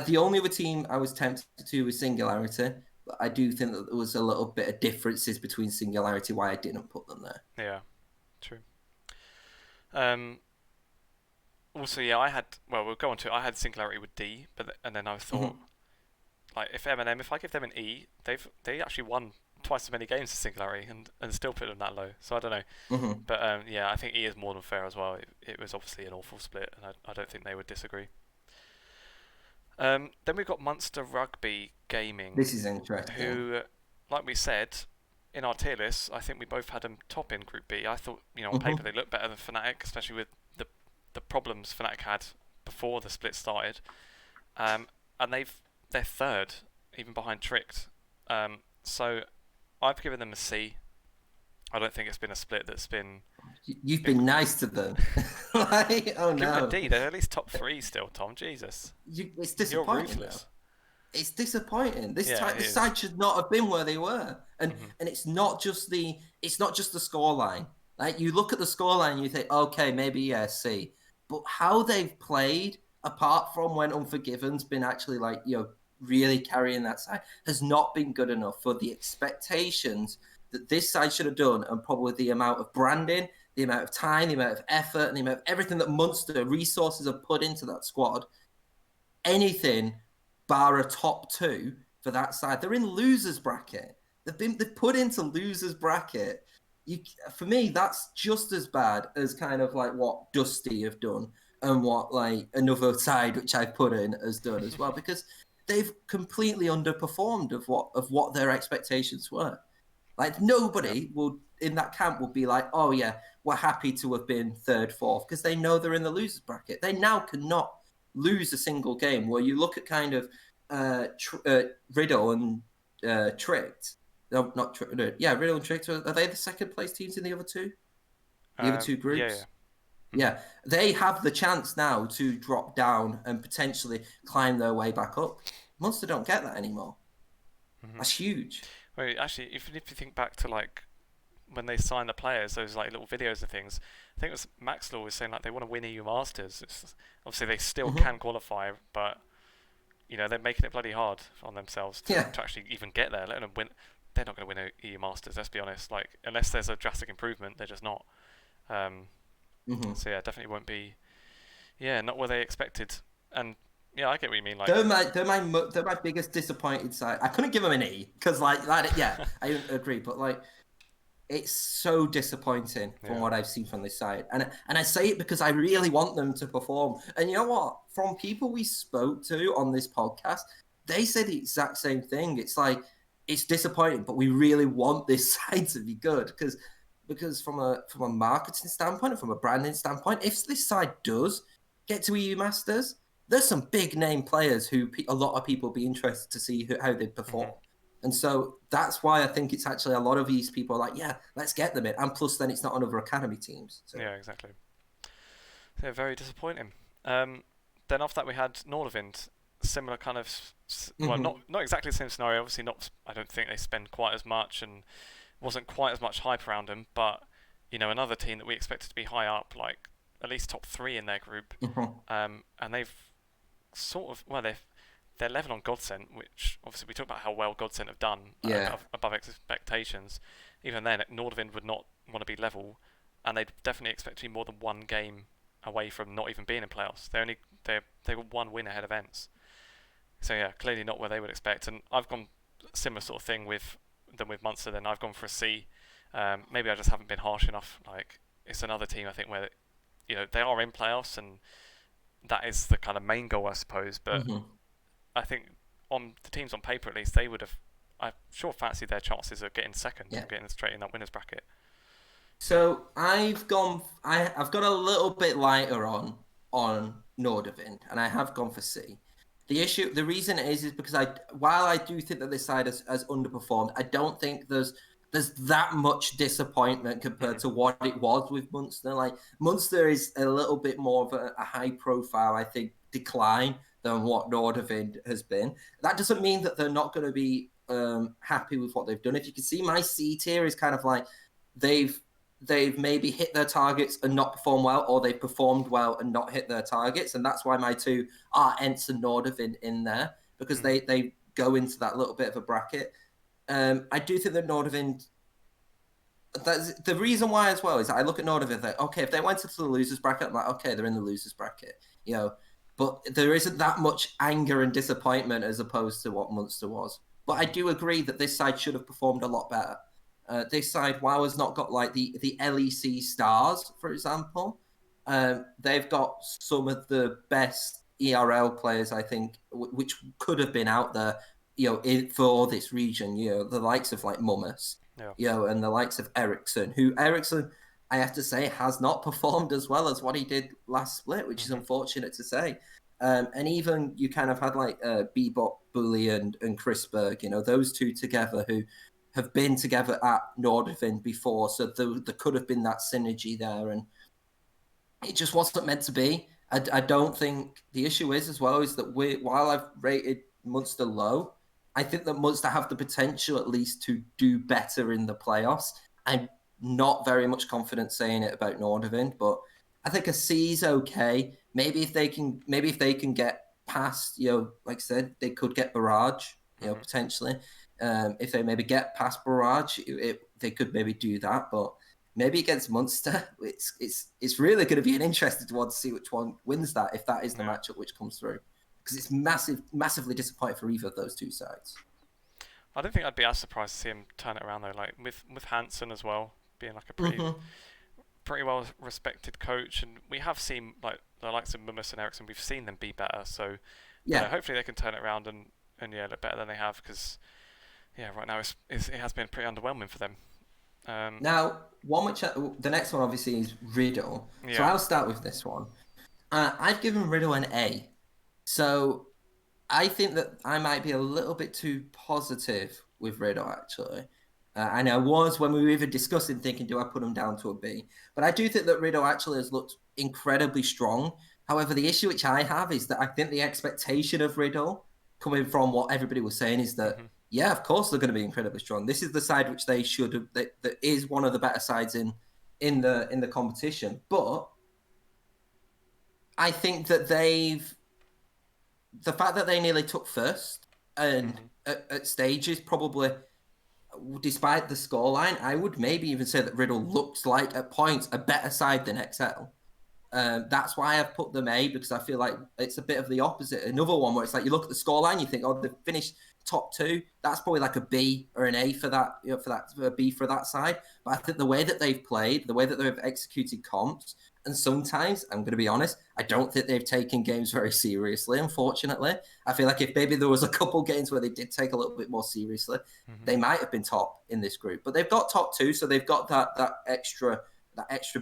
The only other team I was tempted to was Singularity, but I do think that there was a little bit of differences between Singularity why I didn't put them there. Yeah, true. Also, yeah, we'll go on to it. I had Singularity with D, and then I thought, like, if I give them an E, they actually won twice as many games as Singularity and still put them that low. So I don't know. But yeah, I think E is more than fair as well. It was obviously an awful split, and I don't think they would disagree. Then we've got Munster Rugby Gaming, This is interesting. who, like we said, in our tier list, I think we both had them top in Group B. I thought, on paper they looked better than Fnatic, especially with the problems Fnatic had before the split started. And they're third, even behind Tricked. So I've given them a C. I don't think it's been a split that's been. You've been nice to them. Like, oh Give them no. a D. They're at least top 3 still, Tom. Jesus. It's You're disappointing. ruthless. It's disappointing. This It side should not have been where they were, and Mhm. and it's not just the scoreline. Like, you look at the scoreline, you think, okay, maybe yeah, C, but how they've played, apart from when Unforgiven's been actually like really carrying that side, has not been good enough for the expectations that this side should have done, and probably the amount of branding, the amount of time, the amount of effort, and the amount of everything that Munster resources have put into that squad. Anything bar a top 2 for that side. They're in losers bracket. They've put into losers bracket. For me, that's just as bad as kind of like what Dusty have done and what like another side which I've put in has done as well, because they've completely underperformed of what their expectations were. Like, nobody would in that camp would be like, oh yeah, we're happy to have been third, fourth, because they know they're in the losers bracket. They now cannot lose a single game. Where you look at kind of Riddle and Tricked. No, not Tricked. Yeah, Riddle and Tricked. Are they the second place teams in the other two? The other two groups? Yeah. They have the chance now to drop down and potentially climb their way back up. Munster don't get that anymore. That's huge. Well, actually, if you think back to like when they sign the players, those like little videos and things, I think it was Maxwell was saying like they want to win EU Masters. Obviously, they still can qualify, but they're making it bloody hard on themselves to actually even get there. Let them win. They're not going to win a EU Masters. Let's be honest. Like, unless there's a drastic improvement, they're just not. So yeah, definitely won't be. Yeah, not what they expected. And yeah, I get what you mean. Like, they're my biggest disappointed side. I couldn't give them an E because yeah, I agree, but like, it's so disappointing from what I've seen from this side, and I say it because I really want them to perform. And you know what? From people we spoke to on this podcast, they say the exact same thing. It's like, it's disappointing, but we really want this side to be good because from a marketing standpoint, from a branding standpoint, if this side does get to EU Masters, there's some big name players who a lot of people be interested to see how they perform. And so that's why I think it's actually a lot of these people are like, yeah, let's get them in. And plus, then it's not on other academy teams. So. Yeah, exactly. Yeah, very disappointing. Then after that, we had Nordavind. Similar kind of, well, not exactly the same scenario. Obviously, not. I don't think they spend quite as much, and wasn't quite as much hype around them. But another team that we expected to be high up, like at least top 3 in their group, and they've sort of they're level on Godsent, which obviously we talked about how well Godsent have done above expectations. Even then, Nordavind would not want to be level, and they'd definitely expect to be more than one game away from not even being in playoffs. They were one win ahead of ENCE. So yeah, clearly not where they would expect. And I've gone similar sort of thing with Munster. Then I've gone for a C. Maybe I just haven't been harsh enough. Like, it's another team I think where they are in playoffs, and that is the kind of main goal, I suppose. But I think on the teams on paper, at least, they would have. I sure fancy their chances of getting second, and getting straight in that winners bracket. So I've gone a little bit lighter on Nordavind, and I have gone for C. The reason is because while I do think that this side has underperformed, I don't think there's that much disappointment compared to what it was with Munster. Like, Munster is a little bit more of a high profile, I think, decline than what Nordavind has been. That doesn't mean that they're not going to be happy with what they've done. If you can see, my C tier is kind of like they've maybe hit their targets and not performed well, or they've performed well and not hit their targets. And that's why my two are ENCE and Nordavind in there, because they go into that little bit of a bracket. I do think that Nordavind, that's the reason why as well, is I look at Nordavind, like, okay, if they went into the losers bracket, I'm like, okay, they're in the losers bracket, but there isn't that much anger and disappointment as opposed to what Munster was. But I do agree that this side should have performed a lot better. This side, WoW has not got like the LEC stars, for example. They've got some of the best ERL players, I think, which could have been out there, for this region, the likes of like Mummus, and the likes of Ericsson, who Ericsson, I have to say, has not performed as well as what he did last split, which is unfortunate to say. And even you kind of had like Bebop Bully and Chrisberg, those two together who have been together at Nordavind before, so there could have been that synergy there, and it just wasn't meant to be. I don't think the issue is as well is that while I've rated Munster low, I think that Munster have the potential at least to do better in the playoffs. I'm not very much confident saying it about Nordavind, but I think a C is okay. Maybe if they can get past, like I said, they could get Barrage, potentially. If they maybe get past Barrage, they could maybe do that. But maybe against Munster, it's really going to be an interesting one to see which one wins that, if that is the matchup which comes through. Because it's massively disappointing for either of those two sides. I don't think I'd be as surprised to see him turn it around though. Like with Hansen as well, being like a pretty well respected coach, and we have seen like the likes of Mummus and Ericsson, we've seen them be better. So hopefully they can turn it around and look better than they have, because right now it has been pretty underwhelming for them. Now, the next one obviously is Riddle. Yeah. So I'll start with this one. I've given Riddle an A. So I think that I might be a little bit too positive with Riddle, actually. And I was when we were even discussing, thinking, do I put him down to a B? But I do think that Riddle actually has looked incredibly strong. However, the issue which I have is that I think the expectation of Riddle, coming from what everybody was saying, is that, yeah, of course they're going to be incredibly strong. This is the side which they should have, that is one of the better sides in the competition. But I think that the fact that they nearly took first and at stages, probably, despite the scoreline, I would maybe even say that Riddle looks like at points a better side than XL. That's why I've put them A, because I feel like it's a bit of the opposite. Another one where it's like you look at the scoreline, you think, oh, they've finished top two. That's probably like a B or an A for that, for a B for that side. But I think the way that they've played, the way that they've executed comps, and sometimes, I'm going to be honest, I don't think they've taken games very seriously, unfortunately. I feel like if maybe there was a couple games where they did take a little bit more seriously, they might have been top in this group. But they've got top two, so they've got that extra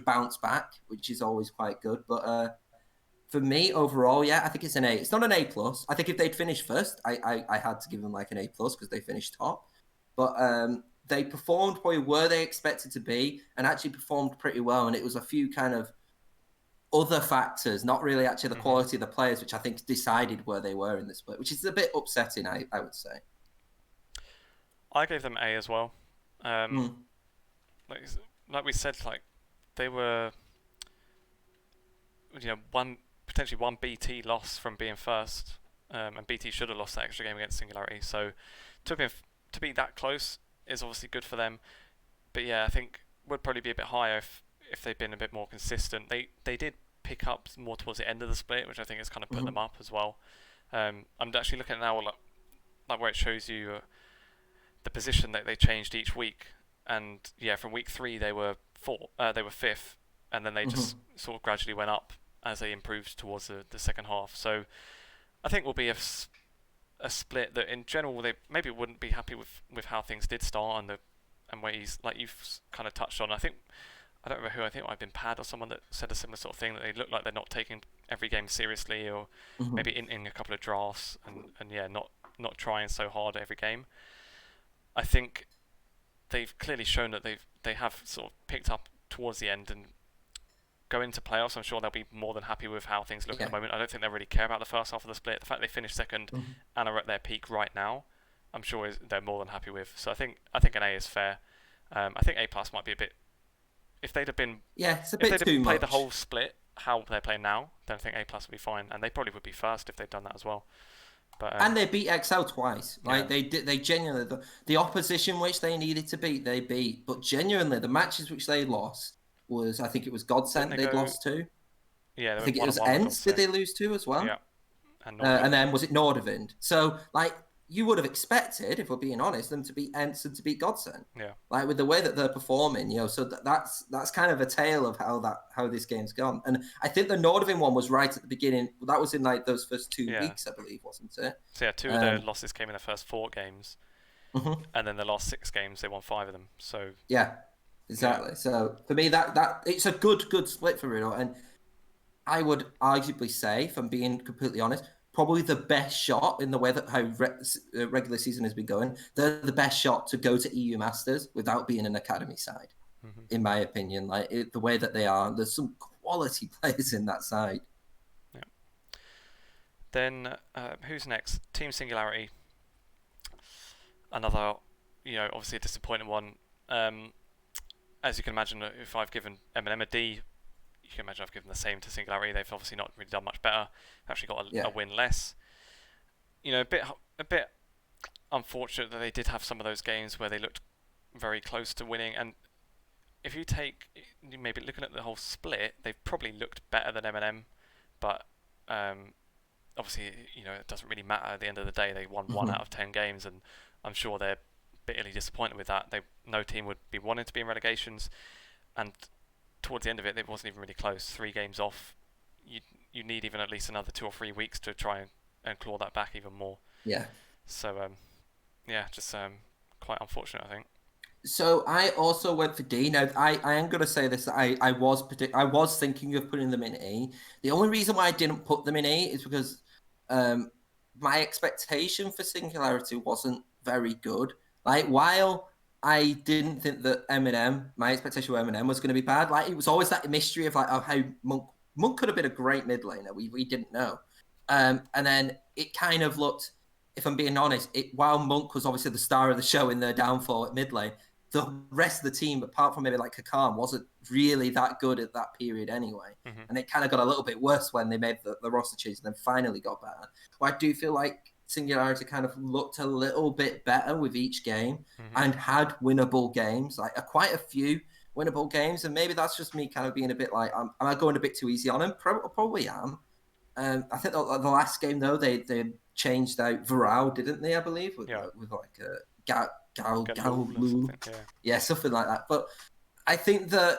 bounce back, which is always quite good. But for me, overall, I think it's an A. It's not an A+. I think if they'd finished first, I had to give them like an A+, because they finished top. But they performed probably where they expected to be, and actually performed pretty well. And it was a few kind of other factors, not really actually the quality of the players, which I think decided where they were in this split, which is a bit upsetting, I would say. I gave them A as well. Like we said, like they were, potentially one BT loss from being first, and BT should have lost that extra game against Singularity. So to be that close is obviously good for them. But I think would probably be a bit higher if they'd been a bit more consistent. They did pick up more towards the end of the split, which I think has kind of put them up as well. I'm actually looking at now like where it shows you the position that they changed each week, and from week 3 they were fifth, and then they just sort of gradually went up as they improved towards the second half. So I think will be a split that in general they maybe wouldn't be happy with how things did start and ways like you've kind of touched on. I don't remember who, I think it might have been Pad or someone that said a similar sort of thing, that they look like they're not taking every game seriously, or maybe in a couple of drafts and not trying so hard every game. I think they've clearly shown that they have sort of picked up towards the end, and go into playoffs, I'm sure they'll be more than happy with how things look at the moment. I don't think they really care about the first half of the split. The fact they finished second and are at their peak right now, I'm sure they're more than happy with. So I think an A is fair. I think A+ might be a bit. If they'd have been, it's a bit too much. Played the whole split how they're playing now, then I think A+ would be fine, and they probably would be first if they'd done that as well. But and they beat XL twice. Like they genuinely, the opposition which they needed to beat, they beat. But genuinely, the matches which they lost was, I think it was Godsent they'd lost to. Yeah, I think it was ENCE. Did they lose to as well? Yeah, and then was it Nordavind? So like, you would have expected, if we're being honest, them to beat ENCE and to beat Godsent. Yeah. Like with the way that they're performing, so that's kind of a tale of how this game's gone. And I think the Nordavind one was right at the beginning. That was in like those first 2 weeks, I believe, wasn't it? So yeah, 2 of their losses came in the first 4 games, and then the last 6 games they won 5 of them. So yeah, exactly. Yeah. So for me, that it's a good split for Riddle, and I would arguably say, if I'm being completely honest, probably the best shot in the way that how regular season has been going. They're the best shot to go to EU Masters without being an academy side, in my opinion. Like the way that they are, there's some quality players in that side. Yeah. Then who's next? Team Singularity. Another, obviously a disappointing one. As you can imagine, if I've given MnM a D, you can imagine I've given the same to Singularity. They've obviously not really done much better. Actually got a win less. A bit unfortunate that they did have some of those games where they looked very close to winning. And if you take, maybe looking at the whole split, they've probably looked better than MnM. But obviously, it doesn't really matter at the end of the day. They won 1 out of 10 games, and I'm sure they're bitterly disappointed with that. No team would be wanting to be in relegations, and towards the end of it wasn't even really close. 3 games off, you need even at least another 2 or 3 weeks to try and claw that back even more. Yeah. So just quite unfortunate, I think. So I also went for D. Now I am going to say this. I was thinking of putting them in E. The only reason why I didn't put them in E is because my expectation for Singularity wasn't very good. Like while I didn't think that my expectation for MnM was going to be bad. Like it was always that mystery of like how Monk could have been a great mid laner. We didn't know. And then it kind of looked, if I'm being honest, while Monk was obviously the star of the show in their downfall at mid lane, the rest of the team, apart from maybe like Kakan, wasn't really that good at that period anyway. And it kind of got a little bit worse when they made the roster change and then finally got better. Well, I do feel like Singularity kind of looked a little bit better with each game and had winnable games, like quite a few winnable games. And maybe that's just me kind of being a bit like, am I going a bit too easy on him? Probably am. I think the last game, though, they changed out Varao, didn't they, I believe? With like a something like that. But I think that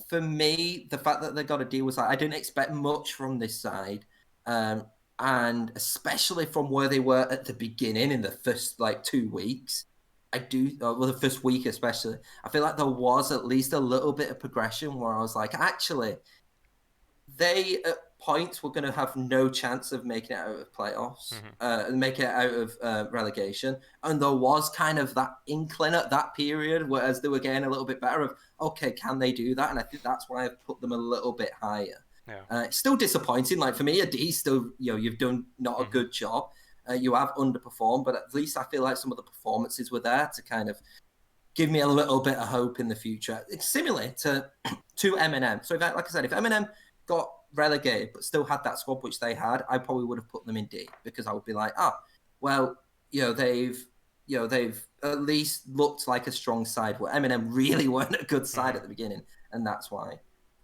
for me, the fact that they got a D was like, I didn't expect much from this side. And especially from where they were at the beginning in the first 2 weeks. The first week especially, I feel like there was at least a little bit of progression where I was like, actually, they at points were going to have no chance of making it out of playoffs, and making it out of relegation. And there was kind of that inkling at that period, whereas they were getting a little bit better of, okay, can they do that? And I think that's why I've put them a little bit higher. Yeah. It's still disappointing. Like for me, a D still, you've done not a good job. You have underperformed, but at least I feel like some of the performances were there to kind of give me a little bit of hope in the future. It's similar to MnM. So like I said, if MnM got relegated but still had that squad which they had, I probably would have put them in D, because I would be like, they've at least looked like a strong side, where MnM really weren't a good side at the beginning, and that's why.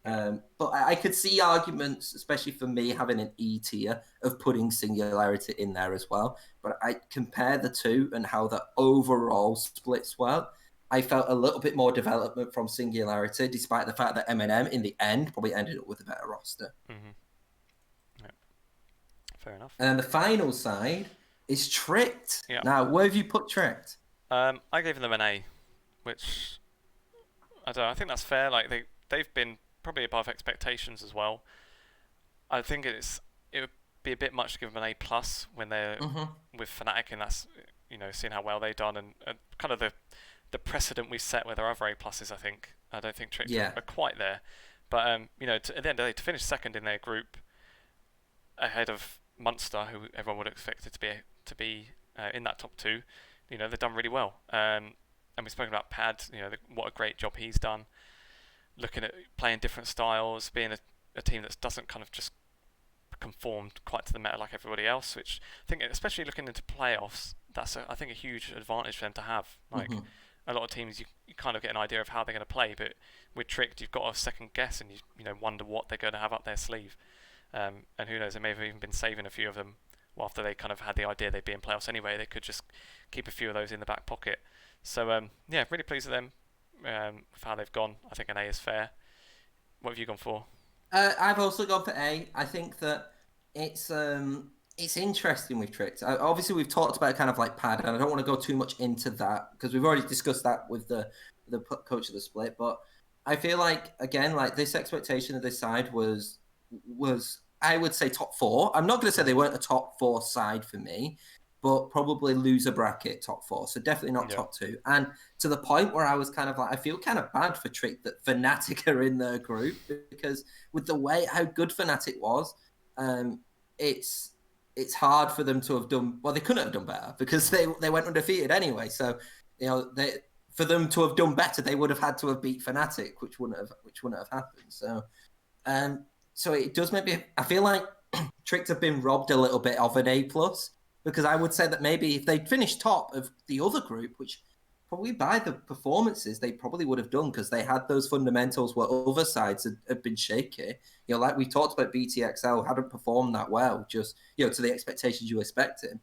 But I could see arguments, especially for me, having an E tier of putting Singularity in there as well. But I compare the two and how the overall splits well. I felt a little bit more development from Singularity, despite the fact that MnM in the end probably ended up with a better roster. Yeah. Fair enough. And then the final side is Tricked. Yeah. Now, where have you put Tricked? I gave them an A, which I don't know. I think that's fair. Like they've been probably above expectations as well. I think it would be a bit much to give them an A+ when they're with Fnatic, and that's seeing how well they've done and kind of the precedent we've set with our other A+s. I don't think Tricked are quite there, but at the end of the day, to finish second in their group ahead of Munster, who everyone would expect it to be in that top 2, they've done really well. And we've spoken about Pad, what a great job he's done, looking at playing different styles, being a team that doesn't kind of just conform quite to the meta like everybody else, which I think, especially looking into playoffs, that's I think a huge advantage for them to have. Like a lot of teams, you kind of get an idea of how they're going to play, but with Tricked, you've got a second guess and you wonder what they're going to have up their sleeve. And who knows, they may have even been saving a few of them well, after they kind of had the idea they'd be in playoffs anyway, they could just keep a few of those in the back pocket. So yeah, really pleased with them with how they've gone. I think an A is fair. What have you gone for? I've also gone for A. I think that it's interesting with Tricked. Obviously, we've talked about kind of like pad, and I don't want to go too much into that because we've already discussed that with the coach of the split. But I feel like again, like this expectation of this side was I would say top 4. I'm not going to say they weren't a top 4 side for me, but probably loser bracket top 4. So definitely not top 2. And to the point where I was kind of like, I feel kind of bad for Trick that Fnatic are in their group because with the way how good Fnatic was, it's hard for them to have done. Well, they couldn't have done better because they went undefeated anyway. So for them to have done better, they would have had to have beat Fnatic, which wouldn't have happened. So so it does make me. I feel like Tricked have been robbed a little bit of an A+, because I would say that maybe if they'd finished top of the other group, which probably by the performances they probably would have done because they had those fundamentals where other sides had been shaky. Like we talked about, BTXL hadn't performed that well, just to the expectations you expected.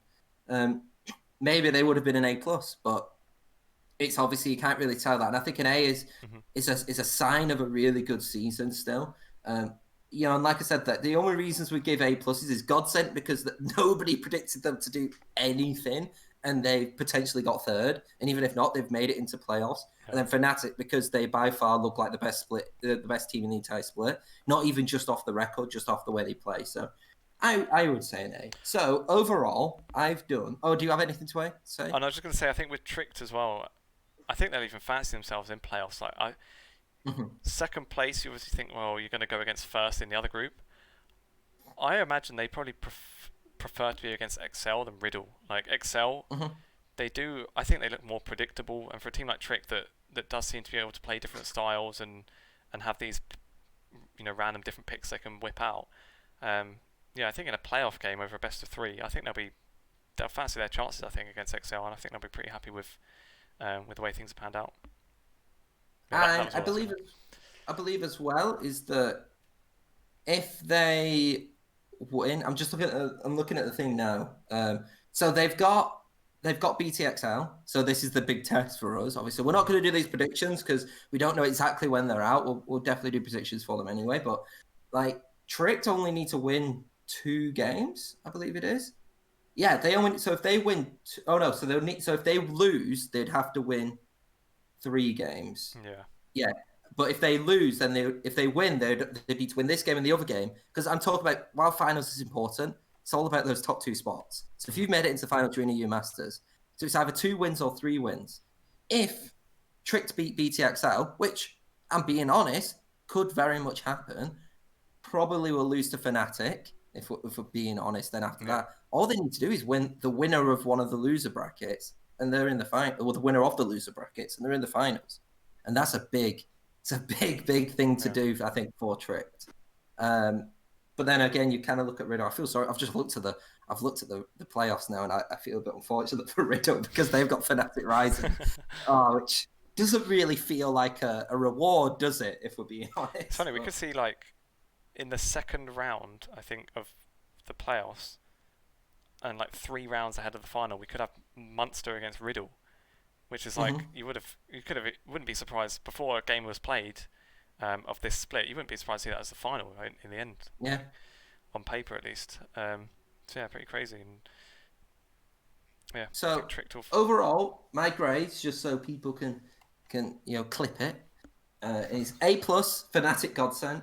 Maybe they would have been an A+, but it's obviously you can't really tell that. And I think an A is a sign of a really good season still. And like I said, that the only reasons we give A+ is Godsent because nobody predicted them to do anything, and they potentially got third. And even if not, they've made it into playoffs. And then Fnatic, because they by far look like the best team in the entire split. Not even just off the record, just off the way they play. So I would say an A. So overall, I've done. Oh, do you have anything to say? And I was just going to say, I think with Tricked as well, I think they'll even fancy themselves in playoffs. Like second place, you obviously think, well, you're going to go against first in the other group. I imagine they probably prefer to be against Excel than Riddle. Like Excel, they do. I think they look more predictable, and for a team like Trick that does seem to be able to play different styles and have these random different picks they can whip out. I think in a playoff game over a best of 3, I think they'll fancy their chances. I think against Excel, and I think they'll be pretty happy with the way things have panned out. And I believe as well is that if they win, I'm looking at the thing now. So they've got BTXL. So this is the big test for us. Obviously, we're not going to do these predictions because we don't know exactly when they're out. We'll definitely do predictions for them anyway. But like Tricked only need to win 2 games, I believe it is. Yeah, they only. So if they win, so they'll need. So if they lose, they'd have to win 3 games. Yeah. But if they lose, then if they win, they need to win this game and the other game. Because I'm talking about, while finals is important, it's all about those top 2 spots. So if you've made it into the final during a EU Masters, so it's either 2 wins or 3 wins. If Tricked beat BTXL, which I'm being honest, could very much happen, probably will lose to Fnatic. If we're being honest, then after that, all they need to do is win the winner of one of the loser brackets, and they're in the final, or the winner of the loser brackets, and they're in the finals. And that's a big thing to do, I think, for Tricked. But then again, you kind of look at Riddle. I feel sorry. I've looked at the playoffs now, and I feel a bit unfortunate for Riddle because they've got Fnatic Rising, which doesn't really feel like a reward, does it? If we're being honest. It's funny. We could see like in the second round, I think, of the playoffs, and like 3 rounds ahead of the final, we could have Munster against Riddle, which is like wouldn't be surprised before a game was played of this split. You wouldn't be surprised to see that as the final, right, in the end. Yeah, on paper at least. So yeah, pretty crazy. And yeah. So overall, my grades, just so people can clip it, is A+ Fnatic Godsent,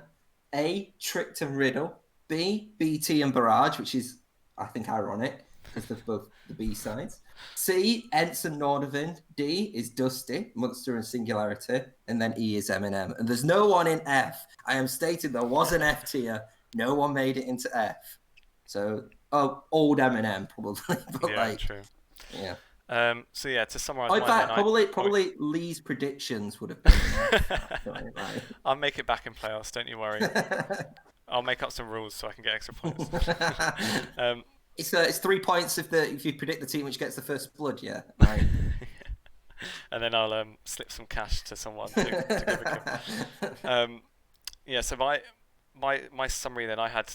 A Tricked and Riddle, B BT and Barrage, which is I think ironic because they're both the B sides. C, ENCE and Nordavind. D is Dusty, Munster and Singularity. And then E is MnM. And there's no one in F. I am stating there was an F tier. No one made it into F. So, old MnM probably. But true. Yeah. So yeah, to summarise, in fact, probably Lee's predictions would have been. I'll make it back in playoffs. Don't you worry. I'll make up some rules so I can get extra points. It's 3 points if you predict the team which gets the first blood, yeah. Right. And then I'll slip some cash to someone to give a gift. So my summary then I had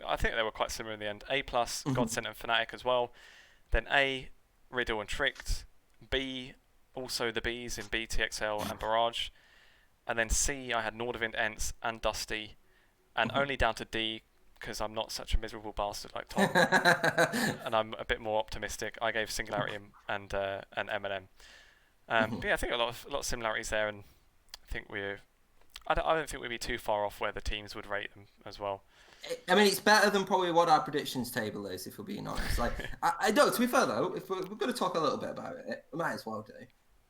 I think they were quite similar in the end. A+, Godsent and Fnatic as well. Then A, Riddle and Tricked. B, also the Bs in BTXL and Barrage. And then C, I had Nordavind, ENCE and Dusty. And only down to D, because I'm not such a miserable bastard like Tom. And I'm a bit more optimistic. I gave Singularity and MnM. But yeah, I think a lot of similarities there, and I think I don't think we'd be too far off where the teams would rate them as well. I mean, it's better than probably what our predictions table is, if we're being honest. Like, I don't. To be fair though, if we're going to talk a little bit about it, we might as well do.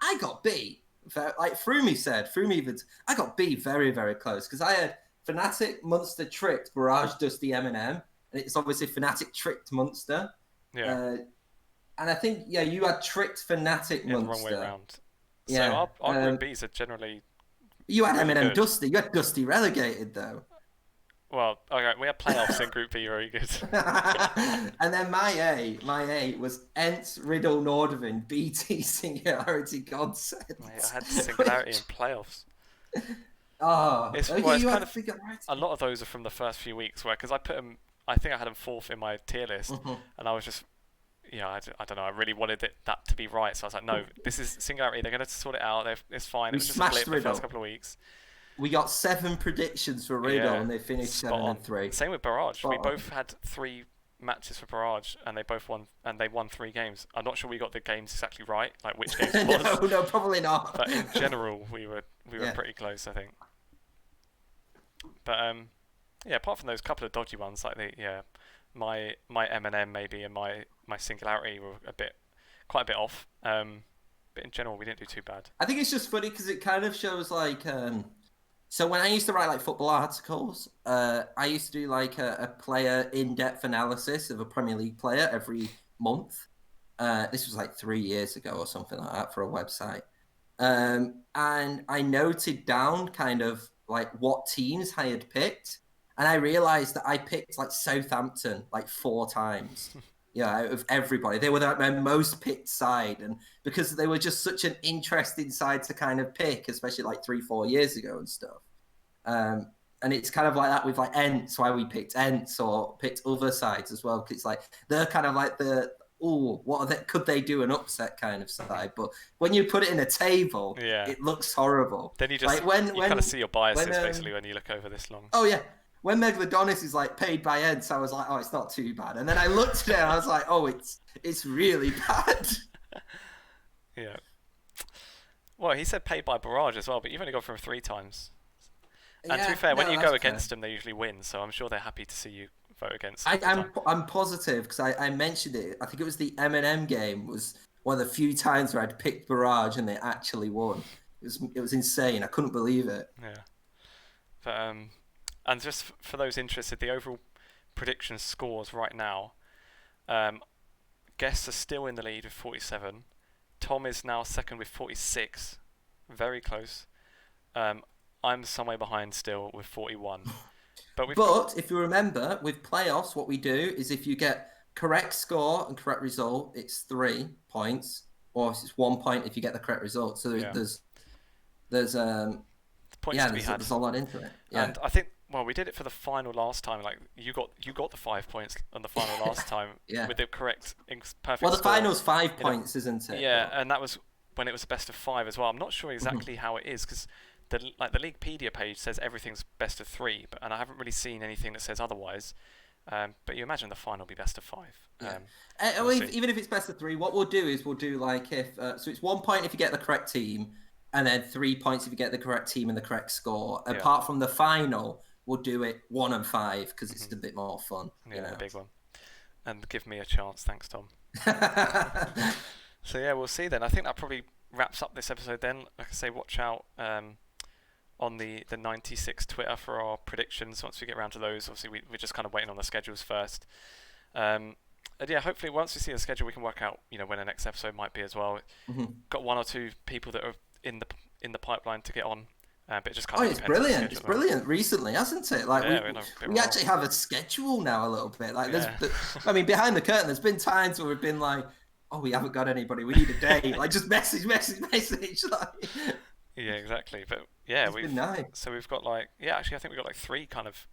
I got B. Like Frumi I got B very, very close, because I had Fnatic, Munster, Tricked, Barrage, Dusty, MnM, and it's obviously Fnatic, Tricked, Munster. Yeah. And I think you had Tricked, Fnatic, Munster. The wrong way around. So our group Bs are generally. You had really MnM, good. Dusty. You had Dusty relegated though. Well, okay, we had playoffs in Group B, very good. And then my A was ENCE, Riddle, Nordavind, BT, Singularity, Godsent. I had Singularity in playoffs. It's kind of a lot of those are from the first few weeks, because I put them. I think I had them 4th in my tier list, and I was just, I don't know. I really wanted that to be right, so I was like, no, this is Singularity. They're going to sort it out. It's fine. It was just split the first couple of weeks. We got 7 predictions for Riddle, and they finished 7-3. Same with Barrage. We both had 3 matches for Barrage, and they both won. And they won 3 games. I'm not sure we got the games exactly right, like which games it was. No, probably not. But in general, we were pretty close, I think. But apart from those couple of dodgy ones, like my MnM maybe and my Singularity were quite a bit off. But in general, we didn't do too bad. I think it's just funny because it kind of shows like. So when I used to write like football articles, I used to do like a player in-depth analysis of a Premier League player every month. This was like 3 years ago or something like that for a website. And I noted down kind of like what teams I had picked. And I realized that I picked like Southampton like 4 times. Out of everybody. They were like my most picked side. And because they were just such an interesting side to kind of pick, especially like 3-4 years ago and stuff. And it's kind of like that with like ENCE, why we picked ENCE or picked other sides as well. Because it's like, they're kind of like could they do an upset kind of side? But when you put it in a table, it looks horrible. Then you just, like you kind of see your biases basically when you look over this long. Oh yeah. When Megalodonis is like paid by ENCE, I was like, oh, it's not too bad. And then I looked at it and I was like, oh, it's really bad. Yeah. Well, he said paid by Barrage as well, but you've only gone for him 3 times. And to be fair, when you go against them, they usually win. So I'm sure they're happy to see you vote against. I'm positive because I mentioned it. I think it was the MnM game was one of the few times where I'd picked Barrage and they actually won. It was insane. I couldn't believe it. Yeah. But and just for those interested, the overall prediction scores right now, guests are still in the lead with 47. Tom is now second with 46, very close. I'm some way behind still with 41. But if you remember, with playoffs, what we do is if you get correct score and correct result, it's 3 points, or it's 1 point if you get the correct result. So there's points to be had. There's a lot into it. Yeah. And I think, we did it for the final last time. Like you got the 5 points on the final last time with the correct, perfect. Well, the score. Final's 5 points, isn't it? Yeah, and that was when it was a best of 5 as well. I'm not sure exactly how it is because the Leaguepedia page says everything's best of 3, and I haven't really seen anything that says otherwise. But you imagine the final will be best of 5. Even if it's best of 3, what we'll do is we'll do like so it's 1 point if you get the correct team, and then 3 points if you get the correct team and the correct score. Apart from the final, we'll do it 1 and 5 because it's a bit more fun. Yeah, a big one. And give me a chance, thanks, Tom. So we'll see then. I think that probably wraps up this episode then. Like I say, watch out on the 96 Twitter for our predictions once we get around to those. Obviously, we're just kind of waiting on the schedules first. And hopefully once we see the schedule, we can work out when the next episode might be as well. Got 1 or 2 people that are in the pipeline to get on. But it just kind of it's brilliant. It's brilliant recently, hasn't it? Like we actually have a schedule now a little bit. Like I mean, behind the curtain, there's been times where we've been like, oh, we haven't got anybody. We need a day. Like just message. Like. Yeah, exactly. But it's been nice. So we've got actually I think we've got 3 kind of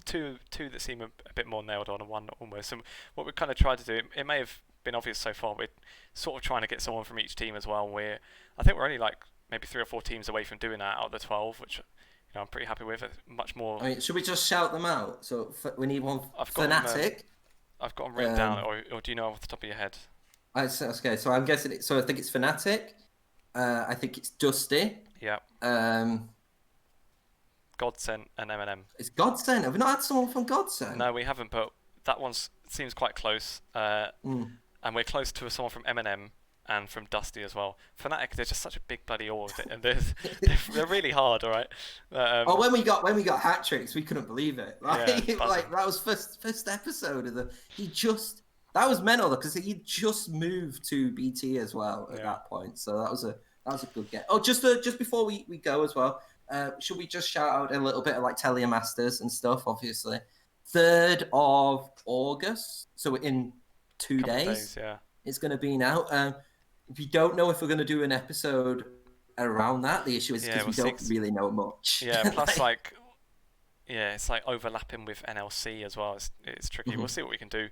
two that seem a bit more nailed on, and one almost. And what we kind of tried to do, it may have been obvious so far, we're sort of trying to get someone from each team as well. I think we're only like maybe 3 or 4 teams away from doing that out of the 12, which I'm pretty happy with. Much more. I mean, should we just shout them out? So we need one. Fnatic. I've got them written down, or do you know off the top of your head? Okay, so I'm guessing so I think it's Fnatic. I think it's Dusty. Yeah. Godsent and MnM. It's Godsent. Have we not had someone from Godsent? No, we haven't, but that one seems quite close. And we're close to someone from MnM and from Dusty as well. Fnatic, they're just such a big bloody org, and they're really hard, all right. When we got hat tricks, we couldn't believe it. Like, yeah, like that was first episode of that was mental because he just moved to BT as well at that point. So that was a good get. Oh, just before we go as well, should we just shout out a little bit of like Telemasters and stuff? Obviously, 3rd of August. So in 2 days, it's going to be now. We don't know if we're going to do an episode around that. The issue is because we don't really know much. Yeah, plus it's like overlapping with NLC as well. It's tricky. We'll see what we can do.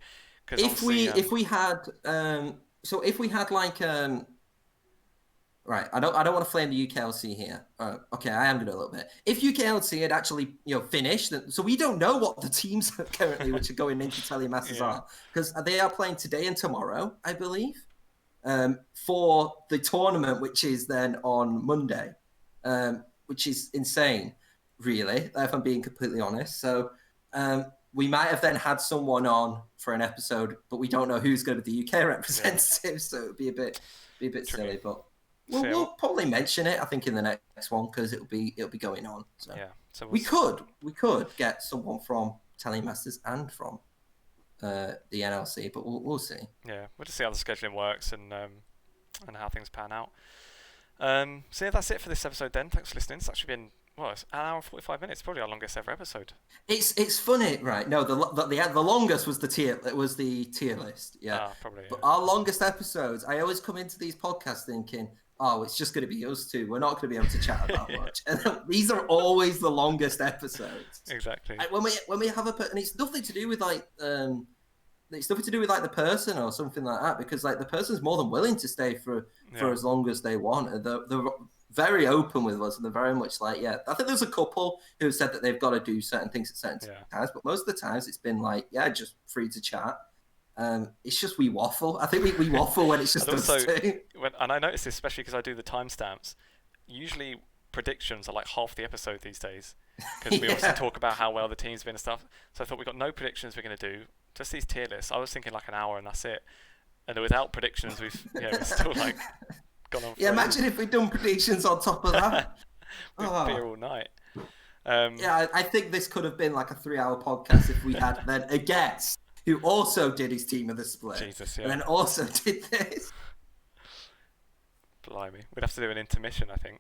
If we had like right, I don't want to flame the UKLC here. Okay, I am going to a little bit. If UKLC had actually finished, so we don't know what the teams currently which are going into Telemasters are, because they are playing today and tomorrow, I believe. For the tournament, which is then on Monday, which is insane, really, if I'm being completely honest. So we might have then had someone on for an episode, but we don't know who's going to be the UK representative, so it would be a bit silly. But we'll probably mention it, I think, in the next one because it'll be going on. So so we could get someone from Telemasters and from the NLC, but we'll see. Yeah, we'll just see how the scheduling works and how things pan out. So that's it for this episode then. Thanks for listening. It's actually been it's an hour and 45 minutes, probably our longest ever episode. It's funny, right? No, the longest was the tier list. Yeah, probably. But our longest episodes, I always come into these podcasts thinking, it's just going to be us two. We're not going to be able to chat about much. And these are always the longest episodes. Exactly. And when we have and it's nothing to do with like it's nothing to do with like the person or something like that, because like the person's more than willing to stay for as long as they want. And they're very open with us, and they're very much like, I think there's a couple who have said that they've got to do certain things at certain times, but most of the times it's been like, just free to chat. It's just we waffle. I think we waffle when it's just us two. And I noticed this especially because I do the timestamps. Usually predictions are like half the episode these days, because we obviously talk about how well the team's been and stuff. So I thought we've got no predictions we're going to do, just these tier lists. I was thinking like an hour and that's it. And without predictions, we're still like gone on. Imagine if we'd done predictions on top of that. We'd be here all night. I think this could have been like a 3-hour podcast if we had then a guest who also did his team of the split. Jesus, and then also did this. Blimey, we'd have to do an intermission, I think.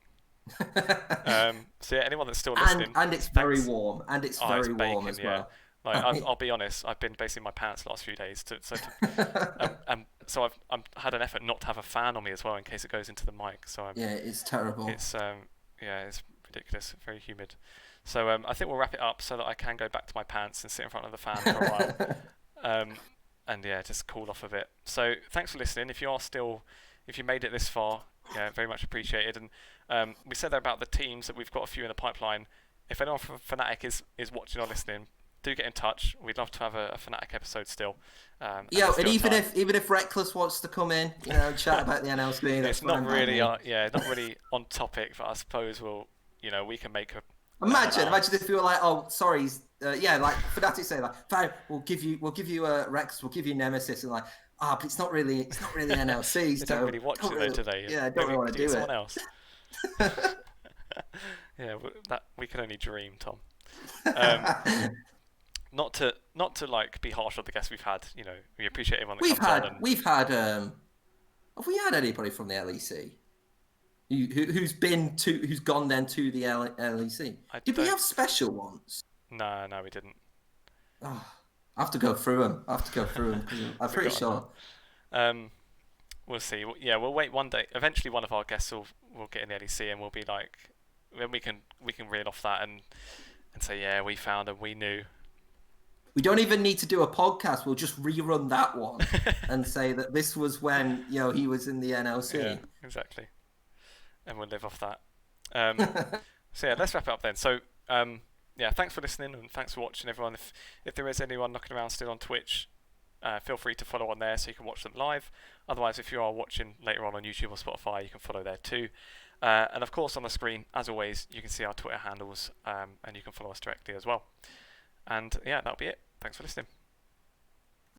So anyone that's still listening, and it's very warm, and it's very warm as well. Like, I'll be honest, I've been basically in my pants the last few days, so I've had an effort not to have a fan on me as well in case it goes into the mic. So it's terrible. It's it's ridiculous, very humid. So I think we'll wrap it up so that I can go back to my pants and sit in front of the fan for a while, and just cool off a bit. So thanks for listening. If you made it this far, very much appreciated. And we said there about the teams that we've got a few in the pipeline. If anyone from Fnatic is watching or listening, do get in touch. We'd love to have a Fnatic episode still. And even if Reckless wants to come in, chat about the NLC, it's not really, not really on topic. But I suppose we can make a. Imagine if you were like, oh, sorry, like Fnatic say like, fine, we'll give you Rex, we'll give you Nemesis, and like, but it's not really NLC. They don't really watch it today. Yeah, don't really want to do it. Someone else. That we can only dream, Tom. Not to like be harsh on the guests we've had. We appreciate everyone that comes on. We've had. Have we had anybody from the LEC? Who's gone then to the LEC? Did we have special ones? No, we didn't. Oh, I have to go through them. I'm pretty sure. We'll see. Yeah, we'll wait one day. Eventually, one of our guests will get in the LEC, and we'll be like, then we can reel off that, and and say, yeah, we found him, we knew. We don't even need to do a podcast. We'll just rerun that one and say that this was when he was in the NLC. Yeah, exactly. And we'll live off that. So yeah, let's wrap it up then. So yeah, thanks for listening and thanks for watching, everyone. If there is anyone knocking around still on Twitch, feel free to follow on there so you can watch them live. Otherwise, if you are watching later on YouTube or Spotify, you can follow there too. And of course, on the screen, as always, you can see our Twitter handles, and you can follow us directly as well. And yeah, that'll be it. Thanks for listening.